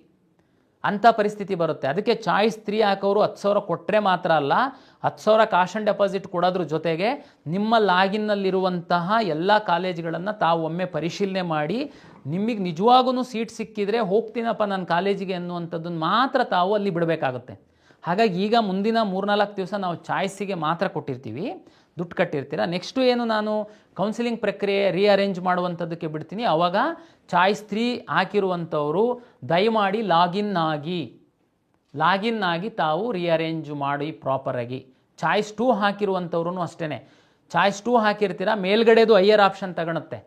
ಅಂಥ ಪರಿಸ್ಥಿತಿ ಬರುತ್ತೆ. ಅದಕ್ಕೆ ಚಾಯ್ಸ್ 3 ಹಾಕೋರು 10,000 ಕೊಟ್ಟರೆ ಮಾತ್ರ ಅಲ್ಲ, 10,000 ಕಾಶನ್ ಡೆಪಾಸಿಟ್ ಕೊಡೋದ್ರ ಜೊತೆಗೆ ನಿಮ್ಮ ಲಾಗಿನ್ನಲ್ಲಿರುವಂತಹ ಎಲ್ಲ ಕಾಲೇಜುಗಳನ್ನು ತಾವು ಒಮ್ಮೆ ಪರಿಶೀಲನೆ ಮಾಡಿ ನಿಮಗೆ ನಿಜವಾಗೂ ಸೀಟ್ ಸಿಕ್ಕಿದರೆ ಹೋಗ್ತೀನಪ್ಪ ನನ್ನ ಕಾಲೇಜಿಗೆ ಅನ್ನುವಂಥದ್ದನ್ನು ಮಾತ್ರ ತಾವು ಅಲ್ಲಿ ಬಿಡಬೇಕಾಗುತ್ತೆ. ಹಾಗಾಗಿ ಈಗ ಮುಂದಿನ 3-4 ದಿವಸ ನಾವು ಚಾಯ್ಸಿಗೆ ಮಾತ್ರ ಕೊಟ್ಟಿರ್ತೀವಿ, ದುಡ್ಡು ಕಟ್ಟಿರ್ತೀರ. ನೆಕ್ಸ್ಟು ಏನು ನಾನು ಕೌನ್ಸಿಲಿಂಗ್ ಪ್ರಕ್ರಿಯೆ ರೀಅರೇಂಜ್ ಮಾಡುವಂಥದ್ದಕ್ಕೆ ಬಿಡ್ತೀನಿ. ಆವಾಗ ಚಾಯ್ಸ್ 3 ಹಾಕಿರುವಂಥವರು ದಯಮಾಡಿ ಲಾಗಿನ್ ಆಗಿ ತಾವು ರೀಅರೇಂಜ್ ಮಾಡಿ ಪ್ರಾಪರಾಗಿ. ಚಾಯ್ಸ್ 2 ಹಾಕಿರುವಂಥವ್ರು ಅಷ್ಟೇ. ಚಾಯ್ಸ್ 2 ಹಾಕಿರ್ತೀರ, ಮೇಲ್ಗಡೆದು ಹೈಯರ್ ಆಪ್ಷನ್ ತಗೊಳುತ್ತೆ.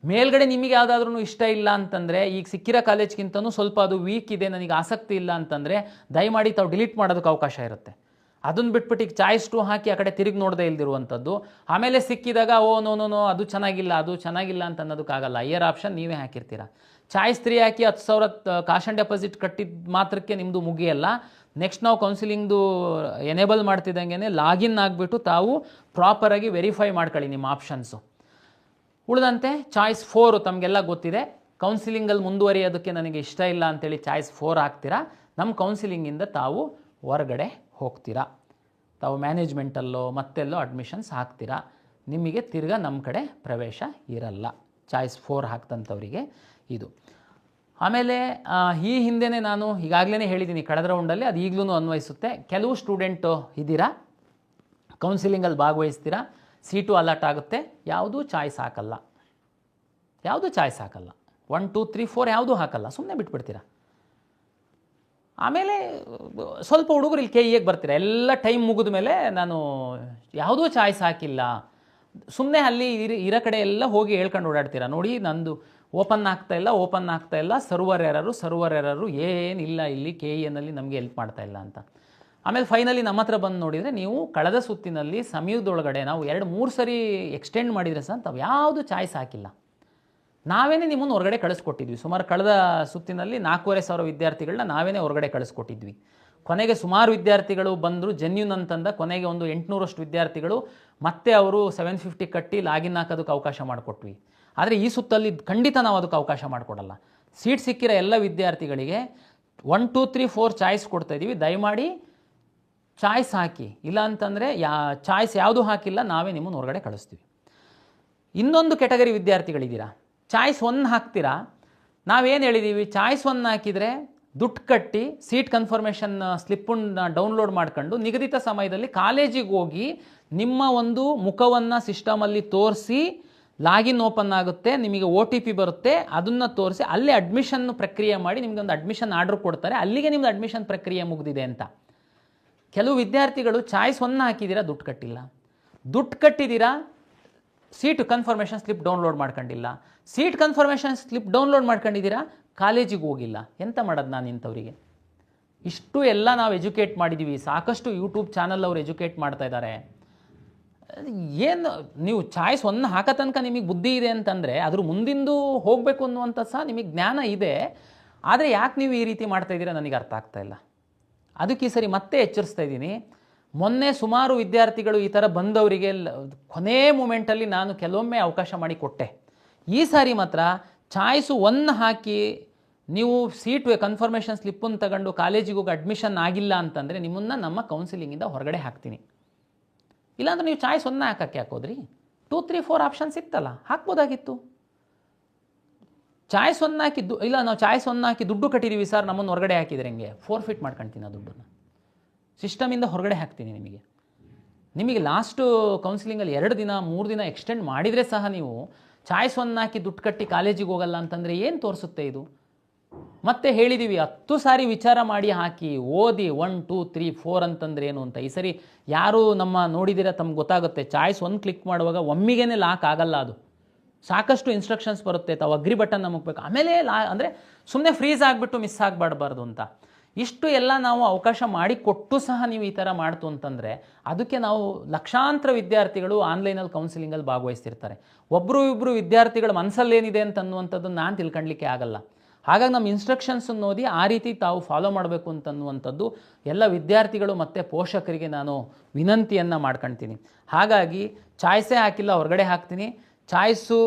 ಮೇಲ್ಗಡೆ ನಿಮಗೆ ಯಾವುದಾದ್ರೂ ಇಷ್ಟ ಇಲ್ಲ ಅಂತಂದರೆ, ಈಗ ಸಿಕ್ಕಿರೋ ಕಾಲೇಜ್ಗಿಂತನೂ ಸ್ವಲ್ಪ ಅದು ವೀಕ್ ಇದೆ, ನನಗೆ ಆಸಕ್ತಿ ಇಲ್ಲ ಅಂತಂದರೆ ದಯಮಾಡಿ ತಾವು ಡಿಲೀಟ್ ಮಾಡೋದಕ್ಕೆ ಅವಕಾಶ ಇರುತ್ತೆ. ಅದನ್ನು ಬಿಟ್ಬಿಟ್ಟು ಈಗ ಚಾಯ್ಸ್ 2 ಹಾಕಿ ಆ ಕಡೆ ತಿರುಗಿ ನೋಡದೆ ಇಲ್ದಿರುವಂಥದ್ದು. ಆಮೇಲೆ ಸಿಕ್ಕಿದಾಗ ಓ ನೋ ಅದು ಚೆನ್ನಾಗಿಲ್ಲ ಅಂತ ಅನ್ನೋದಕ್ಕಾಗಲ್ಲ. ಹೈಯರ್ ಆಪ್ಷನ್ ನೀವೇ ಹಾಕಿರ್ತೀರ. ಚಾಯ್ಸ್ 3 ಹಾಕಿ 10,000 ಕಾಶ್ ಆ್ಯಂಡ್ ಡೆಪಾಸಿಟ್ ಕಟ್ಟಿದ ಮಾತ್ರಕ್ಕೆ ನಿಮ್ಮದು ಮುಗಿಯಲ್ಲ. ನೆಕ್ಸ್ಟ್ ನಾವು ಕೌನ್ಸಿಲಿಂಗ್ದು ಎನೇಬಲ್ ಮಾಡ್ತಿದ್ದಂಗೆ ಲಾಗಿನ್ ಆಗಿಬಿಟ್ಟು ತಾವು ಪ್ರಾಪರಾಗಿ ವೆರಿಫೈ ಮಾಡ್ಕೊಳ್ಳಿ ನಿಮ್ಮ ಆಪ್ಷನ್ಸು. ಉಳಿದಂತೆ ಚಾಯ್ಸ್ 4 ತಮಗೆಲ್ಲ ಗೊತ್ತಿದೆ. ಕೌನ್ಸಿಲಿಂಗಲ್ಲಿ ಮುಂದುವರಿಯೋದಕ್ಕೆ ನನಗೆ ಇಷ್ಟ ಇಲ್ಲ ಅಂತೇಳಿ ಚಾಯ್ಸ್ 4 ಹಾಕ್ತೀರಾ. ನಮ್ಮ ಕೌನ್ಸಿಲಿಂಗಿಂದ ತಾವು ಹೊರಗಡೆ ಹೋಗ್ತೀರಾ. ತಾವು ಮ್ಯಾನೇಜ್ಮೆಂಟಲ್ಲೋ ಮತ್ತೆಲ್ಲೋ ಅಡ್ಮಿಷನ್ಸ್ ಹಾಕ್ತೀರಾ. ನಿಮಗೆ ತಿರ್ಗಾ ನಮ್ಮ ಕಡೆ ಪ್ರವೇಶ ಇರಲ್ಲ. ಚಾಯ್ಸ್ 4 ಹಾಕ್ತಂಥವರಿಗೆ ಇದು. ಆಮೇಲೆ ಈ ಹಿಂದೆನೇ ನಾನು ಈಗಾಗಲೇ ಹೇಳಿದ್ದೀನಿ ಕಳೆದ ರೌಂಡಲ್ಲಿ, ಅದು ಈಗಲೂ ಅನ್ವಯಿಸುತ್ತೆ. ಕೆಲವು ಸ್ಟೂಡೆಂಟು ಇದ್ದೀರಾ, ಕೌನ್ಸಿಲಿಂಗಲ್ಲಿ ಭಾಗವಹಿಸ್ತೀರಾ, ಸೀಟು ಅಲಾಟ್ ಆಗುತ್ತೆ, ಯಾವುದೂ ಚಾಯ್ಸ್ ಹಾಕಲ್ಲ. 1 2 3 4 ಯಾವುದೂ ಹಾಕಲ್ಲ, ಸುಮ್ಮನೆ ಬಿಟ್ಬಿಡ್ತೀರಾ. ಆಮೇಲೆ ಸ್ವಲ್ಪ ಹುಡುಗರು ಇಲ್ಲಿ KEಗೆ ಬರ್ತೀರಾ, ಎಲ್ಲ ಟೈಮ್ ಮುಗಿದ ಮೇಲೆ ನಾನು ಯಾವುದೂ ಚಾಯ್ಸ್ ಹಾಕಿಲ್ಲ, ಸುಮ್ಮನೆ ಅಲ್ಲಿ ಇರೋ ಕಡೆ ಎಲ್ಲ ಹೋಗಿ ಹೇಳ್ಕೊಂಡು ಓಡಾಡ್ತೀರಾ. ನೋಡಿ ನಂದು ಓಪನ್ ಆಗ್ತಾ ಇಲ್ಲ, ಸರ್ವರ್ ಎರರು ಏನಿಲ್ಲ, ಇಲ್ಲಿ KEನಲ್ಲಿ ನಮಗೆ ಹೆಲ್ಪ್ ಮಾಡ್ತಾ ಇಲ್ಲ ಅಂತ. ಆಮೇಲೆ ಫೈನಲಿ ನಮ್ಮ ಹತ್ರ ಬಂದು ನೋಡಿದರೆ ನೀವು ಕಳೆದ ಸುತ್ತಿನಲ್ಲಿ ಸಮಯದೊಳಗಡೆ ನಾವು 2-3 ಸರಿ ಎಕ್ಸ್ಟೆಂಡ್ ಮಾಡಿದರೆ ಸಹ ತಾವು ಯಾವುದು ಚಾಯ್ಸ್ ಹಾಕಿಲ್ಲ. ನಾವೇನೇ ನಿಮ್ಮನ್ನು ಹೊರಗಡೆ ಕಳಿಸ್ಕೊಟ್ಟಿದ್ವಿ. ಸುಮಾರು ಕಳೆದ ಸುತ್ತಿನಲ್ಲಿ 4,500 ವಿದ್ಯಾರ್ಥಿಗಳನ್ನ ನಾವೇನೇ ಹೊರಗಡೆ ಕಳಿಸ್ಕೊಟ್ಟಿದ್ವಿ. ಕೊನೆಗೆ ಸುಮಾರು ವಿದ್ಯಾರ್ಥಿಗಳು ಬಂದರು, ಜೆನ್ಯೂನ್ ಅಂತಂದ. ಕೊನೆಗೆ ಒಂದು 800ರಷ್ಟು ವಿದ್ಯಾರ್ಥಿಗಳು ಮತ್ತೆ ಅವರು 750 ಕಟ್ಟಿ ಲಾಗಿನ್ ಹಾಕೋದಕ್ಕೆ ಅವಕಾಶ ಮಾಡಿಕೊಟ್ವಿ. ಆದರೆ ಈ ಸುತ್ತಲ್ಲಿ ಖಂಡಿತ ನಾವು ಅದಕ್ಕೆ ಅವಕಾಶ ಮಾಡಿಕೊಡಲ್ಲ. ಸೀಟ್ ಸಿಕ್ಕಿರೋ ಎಲ್ಲ ವಿದ್ಯಾರ್ಥಿಗಳಿಗೆ 1 2 3 4 ಚಾಯ್ಸ್ ಕೊಡ್ತಾಯಿದ್ದೀವಿ. ದಯಮಾಡಿ ಚಾಯ್ಸ್ ಹಾಕಿ, ಇಲ್ಲ ಅಂತಂದರೆ ಚಾಯ್ಸ್ ಯಾವುದು ಹಾಕಿಲ್ಲ ನಾವೇ ನಿಮ್ಮನ್ನು ಹೊರಗಡೆ ಕಳಿಸ್ತೀವಿ. ಇನ್ನೊಂದು ಕೆಟಗರಿ ವಿದ್ಯಾರ್ಥಿಗಳಿದ್ದೀರಾ, ಚಾಯ್ಸ್ 1 ಹಾಕ್ತೀರಾ. ನಾವೇನು ಹೇಳಿದ್ದೀವಿ, ಚಾಯ್ಸ್ 1 ಹಾಕಿದರೆ ದುಡ್ಡು ಕಟ್ಟಿ ಸೀಟ್ ಕನ್ಫರ್ಮೇಷನ್ ಸ್ಲಿಪ್ಪನ್ನು ಡೌನ್ಲೋಡ್ ಮಾಡ್ಕೊಂಡು ನಿಗದಿತ ಸಮಯದಲ್ಲಿ ಕಾಲೇಜಿಗೆ ಹೋಗಿ ನಿಮ್ಮ ಒಂದು ಮುಖವನ್ನು ಸಿಸ್ಟಮಲ್ಲಿ ತೋರಿಸಿ ಲಾಗಿನ್ ಓಪನ್ ಆಗುತ್ತೆ, ನಿಮಗೆ OTP ಬರುತ್ತೆ, ಅದನ್ನು ತೋರಿಸಿ ಅಲ್ಲೇ ಅಡ್ಮಿಷನ್ ಪ್ರಕ್ರಿಯೆ ಮಾಡಿ ನಿಮಗೆ ಒಂದು ಅಡ್ಮಿಷನ್ ಆರ್ಡರ್ ಕೊಡ್ತಾರೆ. ಅಲ್ಲಿಗೆ ನಿಮ್ಮದು ಅಡ್ಮಿಷನ್ ಪ್ರಕ್ರಿಯೆ ಮುಗಿದಿದೆ ಅಂತ. ಕೆಲವು ವಿದ್ಯಾರ್ಥಿಗಳು ಚಾಯ್ಸ್ 1 ಹಾಕಿದ್ದೀರಾ, ದುಡ್ಡು ಕಟ್ಟಿಲ್ಲ, ದುಡ್ಡು ಕಟ್ಟಿದ್ದೀರಾ, ಸೀಟ್ ಕನ್ಫರ್ಮೇಷನ್ ಸ್ಲಿಪ್ ಡೌನ್ಲೋಡ್ ಮಾಡ್ಕೊಂಡಿಲ್ಲ, ಸೀಟ್ ಕನ್ಫರ್ಮೇಷನ್ ಸ್ಲಿಪ್ ಡೌನ್ಲೋಡ್ ಮಾಡ್ಕೊಂಡಿದ್ದೀರಾ, ಕಾಲೇಜಿಗೆ ಹೋಗಿಲ್ಲ. ಎಂತ ಮಾಡೋದು ನಾನು ಇಂಥವರಿಗೆ? ಇಷ್ಟು ಎಲ್ಲ ನಾವು ಎಜುಕೇಟ್ ಮಾಡಿದ್ದೀವಿ. ಸಾಕಷ್ಟು ಯೂಟ್ಯೂಬ್ ಚಾನಲ್ ಅವರು ಎಜುಕೇಟ್ ಮಾಡ್ತಾ ಇದ್ದಾರೆ. ಏನು ನೀವು ಚಾಯ್ಸ್ 1 ಹಾಕೋ ತನಕ ನಿಮಗೆ ಬುದ್ಧಿ ಇದೆ ಅಂತಂದರೆ ಅದ್ರ ಮುಂದಿಂದು ಹೋಗಬೇಕು ಅನ್ನುವಂಥ ಸಹ ನಿಮಗೆ ಜ್ಞಾನ ಇದೆ. ಆದರೆ ಯಾಕೆ ನೀವು ಈ ರೀತಿ ಮಾಡ್ತಾಯಿದ್ದೀರಾ ನನಗೆ ಅರ್ಥ ಆಗ್ತಾ ಇಲ್ಲ. ಅದಕ್ಕೆ ಈ ಸರಿ ಮತ್ತೆ ಎಚ್ಚರಿಸ್ತಾ ಇದ್ದೀನಿ. ಮೊನ್ನೆ ಸುಮಾರು ವಿದ್ಯಾರ್ಥಿಗಳು ಈ ಥರ ಬಂದವರಿಗೆ ಕೊನೆ ಮೂಮೆಂಟಲ್ಲಿ ನಾನು ಕೆಲವೊಮ್ಮೆ ಅವಕಾಶ ಮಾಡಿ ಕೊಟ್ಟೆ. ಈ ಸಾರಿ ಮಾತ್ರ ಚಾಯ್ಸು 1 ಹಾಕಿ ನೀವು ಸೀಟ್ ಕನ್ಫರ್ಮೇಷನ್ ಸ್ಲಿಪ್ಪನ್ನು ತಗೊಂಡು ಕಾಲೇಜಿಗೆ ಹೋಗಿ ಅಡ್ಮಿಷನ್ ಆಗಿಲ್ಲ ಅಂತಂದರೆ ನಿಮ್ಮನ್ನು ನಮ್ಮ ಕೌನ್ಸಿಲಿಂಗಿಂದ ಹೊರಗಡೆ ಹಾಕ್ತೀನಿ. ಇಲ್ಲಾಂದ್ರೆ ನೀವು ಚಾಯ್ಸ್ 1 ಹಾಕೋಕ್ಕೆ ಹಾಕೋದ್ರಿ. 2 3 4 ಆಪ್ಷನ್ಸ್ ಇತ್ತಲ್ಲ, ಹಾಕ್ಬೋದಾಗಿತ್ತು. ಚಾಯ್ಸ್ 1 ಹಾಕಿ ಇಲ್ಲ ನಾವು ಚಾಯ್ಸ್ 1 ಹಾಕಿ ದುಡ್ಡು ಕಟ್ಟಿದ್ದೀವಿ ಸರ್, ನಮ್ಮನ್ನು ಹೊರಗಡೆ ಹಾಕಿದ್ರೆ ಹೆಂಗೆ? ಫೋರ್ಫಿಟ್ ಮಾಡ್ಕೊಳ್ತೀನಿ ಆ ದುಡ್ಡನ್ನು, ಸಿಸ್ಟಮಿಂದ ಹೊರಗಡೆ ಹಾಕ್ತೀನಿ. ನಿಮಗೆ ಲಾಸ್ಟು ಕೌನ್ಸಿಲಿಂಗಲ್ಲಿ 2 ದಿನ 3 ದಿನ ಎಕ್ಸ್ಟೆಂಡ್ ಮಾಡಿದರೆ ಸಹ ನೀವು ಚಾಯ್ಸ್ 1 ಹಾಕಿ ದುಡ್ಡು ಕಟ್ಟಿ ಕಾಲೇಜಿಗೆ ಹೋಗಲ್ಲ ಅಂತಂದರೆ ಏನು ತೋರಿಸುತ್ತೆ ಇದು? ಮತ್ತೆ ಹೇಳಿದ್ದೀವಿ 10 ಸಾರಿ ವಿಚಾರ ಮಾಡಿ ಹಾಕಿ, ಓದಿ 1 2 3 4 ಅಂತಂದ್ರೆ ಏನು ಅಂತ. ಈ ಸರಿ ಯಾರು ನಮ್ಮ ನೋಡಿದಿರ ತಮ್ಗೆ ಗೊತ್ತಾಗುತ್ತೆ. ಚಾಯ್ಸ್ 1 ಕ್ಲಿಕ್ ಮಾಡುವಾಗ ಒಮ್ಮಿಗೆ ಲಾಕ್ ಆಗಲ್ಲ, ಅದು ಸಾಕಷ್ಟು ಇನ್ಸ್ಟ್ರಕ್ಷನ್ಸ್ ಬರುತ್ತೆ. ತಾವು ಅಗ್ರಿ ಬಟನ್ ನಮಗಬೇಕು, ಆಮೇಲೆ ಅಂದರೆ ಸುಮ್ಮನೆ ಫ್ರೀಸ್ ಆಗಿಬಿಟ್ಟು ಮಿಸ್ ಆಗಬಾರ್ದು ಅಂತ. ಇಷ್ಟು ಎಲ್ಲ ನಾವು ಅವಕಾಶ ಮಾಡಿ ಕೊಟ್ಟು ಸಹ ನೀವು ಈ ಥರ ಮಾಡ್ತು ಅಂತಂದರೆ ಅದಕ್ಕೆ ನಾವು ಲಕ್ಷಾಂತರ ವಿದ್ಯಾರ್ಥಿಗಳು ಆನ್ಲೈನಲ್ಲಿ ಕೌನ್ಸಿಲಿಂಗಲ್ಲಿ ಭಾಗವಹಿಸ್ತಿರ್ತಾರೆ. ಒಬ್ಬರು ಇಬ್ಬರು ವಿದ್ಯಾರ್ಥಿಗಳ ಮನಸ್ಸಲ್ಲೇನಿದೆ ಅಂತ ಅನ್ನುವಂಥದ್ದು ನಾನು ತಿಳ್ಕೊಳ್ಳಿಕ್ಕೆ ಆಗಲ್ಲ. ಹಾಗಾಗಿ ನಮ್ಮ ಇನ್ಸ್ಟ್ರಕ್ಷನ್ಸನ್ನು ಓದಿ ಆ ರೀತಿ ತಾವು ಫಾಲೋ ಮಾಡಬೇಕು ಅಂತನ್ನುವಂಥದ್ದು ಎಲ್ಲ ವಿದ್ಯಾರ್ಥಿಗಳು ಮತ್ತು ಪೋಷಕರಿಗೆ ನಾನು ವಿನಂತಿಯನ್ನು ಮಾಡ್ಕೊಳ್ತೀನಿ. ಹಾಗಾಗಿ ಚಾಯ್ಸೇ ಹಾಕಿಲ್ಲ, ಹೊರಗಡೆ ಹಾಕ್ತೀನಿ. ಚಾಯ್ಸು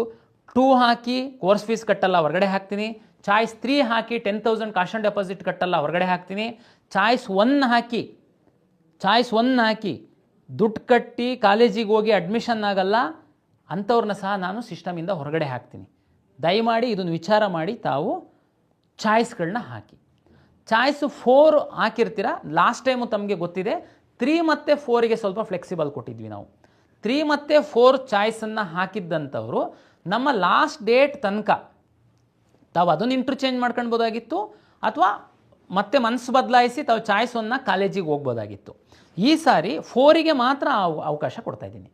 2 ಹಾಕಿ ಕೋರ್ಸ್ ಫೀಸ್ ಕಟ್ಟಲ್ಲ, ಹೊರಗಡೆ ಹಾಕ್ತೀನಿ. ಚಾಯ್ಸ್ 3 ಹಾಕಿ 10,000 ಕಾಶ್ ಆನ್ ಡೆಪಾಸಿಟ್ ಕಟ್ಟಲ್ಲ, ಹೊರಗಡೆ ಹಾಕ್ತೀನಿ. ಚಾಯ್ಸ್ 1 ಹಾಕಿ ದುಡ್ಡು ಕಟ್ಟಿ ಕಾಲೇಜಿಗೆ ಹೋಗಿ ಅಡ್ಮಿಷನ್ ಆಗಲ್ಲ ಅಂಥವ್ರನ್ನ ಸಹ ನಾನು ಸಿಸ್ಟಮಿಂದ ಹೊರಗಡೆ ಹಾಕ್ತೀನಿ. ದಯಮಾಡಿ ಇದನ್ನು ವಿಚಾರ ಮಾಡಿ ತಾವು ಚಾಯ್ಸ್ಗಳನ್ನ ಹಾಕಿ. ಚಾಯ್ಸು 4 ಹಾಕಿರ್ತೀರ. ಲಾಸ್ಟ್ ಟೈಮು ತಮಗೆ ಗೊತ್ತಿದೆ 3 ಮತ್ತು 4ಗೆ ಸ್ವಲ್ಪ ಫ್ಲೆಕ್ಸಿಬಲ್ ಕೊಟ್ಟಿದ್ವಿ ನಾವು. 3 ಮತ್ತು 4 ಚಾಯ್ಸನ್ನು ಹಾಕಿದ್ದಂಥವರು ನಮ್ಮ ಲಾಸ್ಟ್ ಡೇಟ್ ತನಕ ತಾವು ಅದನ್ನು ಇಂಟರ್ಚೇಂಜ್ ಮಾಡ್ಕೊಳ್ಬೋದಾಗಿತ್ತು, ಅಥವಾ ಮತ್ತೆ ಮನಸ್ಸು ಬದಲಾಯಿಸಿ ತಾವು ಚಾಯ್ಸ್ 1 ಕಾಲೇಜಿಗೆ ಹೋಗ್ಬೋದಾಗಿತ್ತು. ಈ ಸಾರಿ 4ಗೆ ಮಾತ್ರ ಅವಕಾಶ ಕೊಡ್ತಾಯಿದ್ದೀನಿ.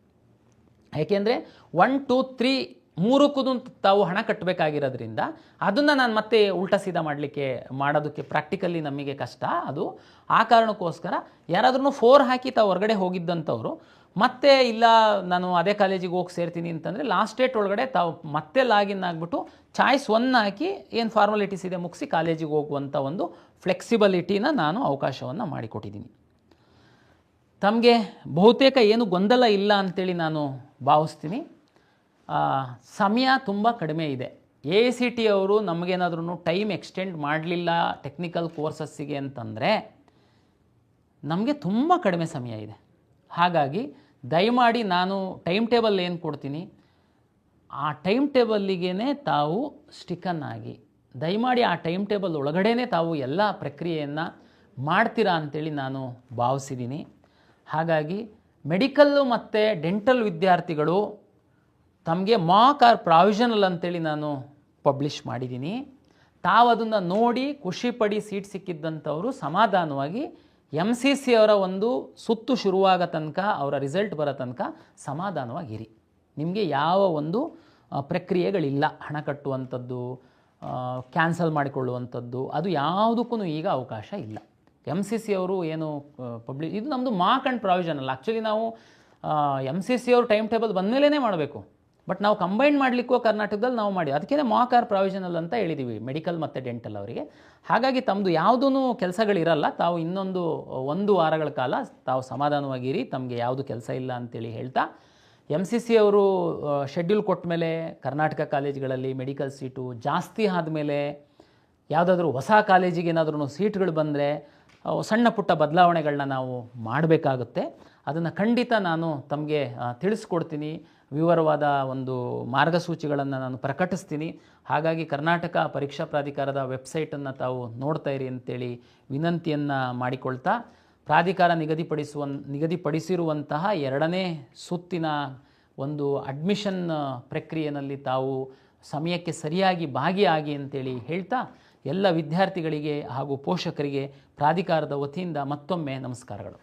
ಯಾಕೆಂದರೆ 1 2 3 ಮೂರಕ್ಕೂ ತಾವು ಹಣ ಕಟ್ಟಬೇಕಾಗಿರೋದ್ರಿಂದ ಅದನ್ನು ನಾನು ಮತ್ತೆ ಉಲ್ಟಾ ಸೀದಾ ಮಾಡೋದಕ್ಕೆ ಪ್ರಾಕ್ಟಿಕಲಿ ನಮಗೆ ಕಷ್ಟ. ಅದು ಆ ಕಾರಣಕ್ಕೋಸ್ಕರ ಯಾರಾದ್ರೂ 4 ಹಾಕಿ ತಾವು ಹೊರಗಡೆ ಹೋಗಿದ್ದಂಥವ್ರು ಮತ್ತೆ ಇಲ್ಲ ನಾನು ಅದೇ ಕಾಲೇಜಿಗೆ ಹೋಗಿ ಸೇರ್ತೀನಿ ಅಂತಂದರೆ ಲಾಸ್ಟ್ ಡೇಟ್ ಒಳಗಡೆ ತಾವು ಮತ್ತೆ ಲಾಗಿನ್ ಆಗಿಬಿಟ್ಟು ಚಾಯ್ಸ್ 1 ಹಾಕಿ ಏನು ಫಾರ್ಮಾಲಿಟೀಸ್ ಇದೆ ಮುಗಿಸಿ ಕಾಲೇಜಿಗೆ ಹೋಗುವಂಥ ಒಂದು ಫ್ಲೆಕ್ಸಿಬಿಲಿಟಿನ ನಾನು ಅವಕಾಶವನ್ನು ಮಾಡಿಕೊಟ್ಟಿದ್ದೀನಿ. ತಮಗೆ ಬಹುತೇಕ ಏನು ಗೊಂದಲ ಇಲ್ಲ ಅಂಥೇಳಿ ನಾನು ಭಾವಿಸ್ತೀನಿ. ಸಮಯ ತುಂಬ ಕಡಿಮೆ ಇದೆ. AICTE ಅವರು ನಮಗೇನಾದ್ರೂ ಟೈಮ್ ಎಕ್ಸ್ಟೆಂಡ್ ಮಾಡಲಿಲ್ಲ ಟೆಕ್ನಿಕಲ್ ಕೋರ್ಸಸ್ಸಿಗೆ ಅಂತಂದರೆ ನಮಗೆ ತುಂಬ ಕಡಿಮೆ ಸಮಯ ಇದೆ. ಹಾಗಾಗಿ ದಯಮಾಡಿ ನಾನು ಟೈಮ್ ಟೇಬಲ್ ಏನು ಕೊಡ್ತೀನಿ ಆ ಟೈಮ್ ಟೇಬಲ್ಲಿಗೇ ತಾವು ಸ್ಟಿಕನ್ ಆಗಿ ದಯಮಾಡಿ ಆ ಟೈಮ್ ಟೇಬಲ್ ಒಳಗಡೆ ತಾವು ಎಲ್ಲ ಪ್ರಕ್ರಿಯೆಯನ್ನು ಮಾಡ್ತೀರಾ ಅಂಥೇಳಿ ನಾನು ಭಾವಿಸಿದ್ದೀನಿ. ಹಾಗಾಗಿ ಮೆಡಿಕಲ್ಲು ಮತ್ತು ಡೆಂಟಲ್ ವಿದ್ಯಾರ್ಥಿಗಳು ತಮಗೆ ಮಾಕ್ ಆರ್ ಪ್ರಾವಿಷನಲ್ ಅಂತೇಳಿ ನಾನು ಪಬ್ಲಿಷ್ ಮಾಡಿದ್ದೀನಿ. ತಾವು ಅದನ್ನು ನೋಡಿ ಖುಷಿಪಡಿ ಸೀಟ್ ಸಿಕ್ಕಿದ್ದಂಥವರು ಸಮಾಧಾನವಾಗಿ MCC ಅವರ ಒಂದು ಸುತ್ತು ಶುರುವಾಗ ತನಕ ಅವರ ರಿಸಲ್ಟ್ ಬರೋ ತನಕ ಸಮಾಧಾನವಾಗಿರಿ. ನಿಮಗೆ ಯಾವ ಒಂದು ಪ್ರಕ್ರಿಯೆಗಳಿಲ್ಲ, ಹಣ ಕಟ್ಟುವಂಥದ್ದು, ಕ್ಯಾನ್ಸಲ್ ಮಾಡಿಕೊಳ್ಳುವಂಥದ್ದು, ಅದು ಯಾವುದಕ್ಕೂ ಈಗ ಅವಕಾಶ ಇಲ್ಲ. MCC ಅವರು ಏನು ಇದು ನಮ್ಮದು ಮಾಕ್ ಆ್ಯಂಡ್ ಪ್ರಾವಿಷನಲ್. ಆ್ಯಕ್ಚುಲಿ ನಾವು MCC ಅವರು ಟೈಮ್ ಟೇಬಲ್ ಬಂದಮೇಲೇ ಮಾಡಬೇಕು. ಬಟ್ ನಾವು ಕಂಬೈನ್ ಮಾಡಲಿಕ್ಕೂ ಕರ್ನಾಟಕದಲ್ಲಿ ನಾವು ಮಾಡಿ ಅದಕ್ಕೆ ಮಾಕ್ ಆರ್ ಪ್ರಾವಿಷನಲ್ ಅಂತ ಹೇಳಿದ್ದೀವಿ ಮೆಡಿಕಲ್ ಮತ್ತು ಡೆಂಟಲ್ ಅವರಿಗೆ. ಹಾಗಾಗಿ ತಮ್ಮದು ಯಾವುದೂ ಕೆಲಸಗಳಿರಲ್ಲ. ತಾವು ಇನ್ನೊಂದು 1 ವಾರಗಳ ಕಾಲ ತಾವು ಸಮಾಧಾನವಾಗಿರಿ, ತಮಗೆ ಯಾವುದು ಕೆಲಸ ಇಲ್ಲ ಅಂತೇಳಿ ಹೇಳ್ತಾ MCC ಅವರು ಶೆಡ್ಯೂಲ್ ಕೊಟ್ಟ ಮೇಲೆ ಕರ್ನಾಟಕ ಕಾಲೇಜುಗಳಲ್ಲಿ ಮೆಡಿಕಲ್ ಸೀಟು ಜಾಸ್ತಿ ಆದಮೇಲೆ ಯಾವುದಾದ್ರೂ ಹೊಸ ಕಾಲೇಜಿಗೆ ಏನಾದ್ರೂ ಸೀಟ್ಗಳು ಬಂದರೆ ಸಣ್ಣ ಪುಟ್ಟ ಬದಲಾವಣೆಗಳನ್ನ ನಾವು ಮಾಡಬೇಕಾಗುತ್ತೆ. ಅದನ್ನು ಖಂಡಿತ ನಾನು ತಮಗೆ ತಿಳಿಸ್ಕೊಡ್ತೀನಿ. ವಿವರವಾದ ಒಂದು ಮಾರ್ಗಸೂಚಿಗಳನ್ನು ನಾನು ಪ್ರಕಟಿಸ್ತೀನಿ. ಹಾಗಾಗಿ ಕರ್ನಾಟಕ ಪರೀಕ್ಷಾ ಪ್ರಾಧಿಕಾರದ ವೆಬ್ಸೈಟನ್ನು ತಾವು ನೋಡ್ತಾ ಇರಿ ಅಂತೇಳಿ ವಿನಂತಿಯನ್ನು ಮಾಡಿಕೊಳ್ತಾ, ಪ್ರಾಧಿಕಾರ ನಿಗದಿಪಡಿಸಿರುವಂತಹ 2ನೇ ಸುತ್ತಿನ ಒಂದು ಅಡ್ಮಿಷನ್ ಪ್ರಕ್ರಿಯೆಯಲ್ಲಿ ತಾವು ಸಮಯಕ್ಕೆ ಸರಿಯಾಗಿ ಭಾಗಿಯಾಗಿ ಅಂತೇಳಿ ಹೇಳ್ತಾ ಎಲ್ಲ ವಿದ್ಯಾರ್ಥಿಗಳಿಗೆ ಹಾಗೂ ಪೋಷಕರಿಗೆ ಪ್ರಾಧಿಕಾರದ ವತಿಯಿಂದ ಮತ್ತೊಮ್ಮೆ ನಮಸ್ಕಾರಗಳು.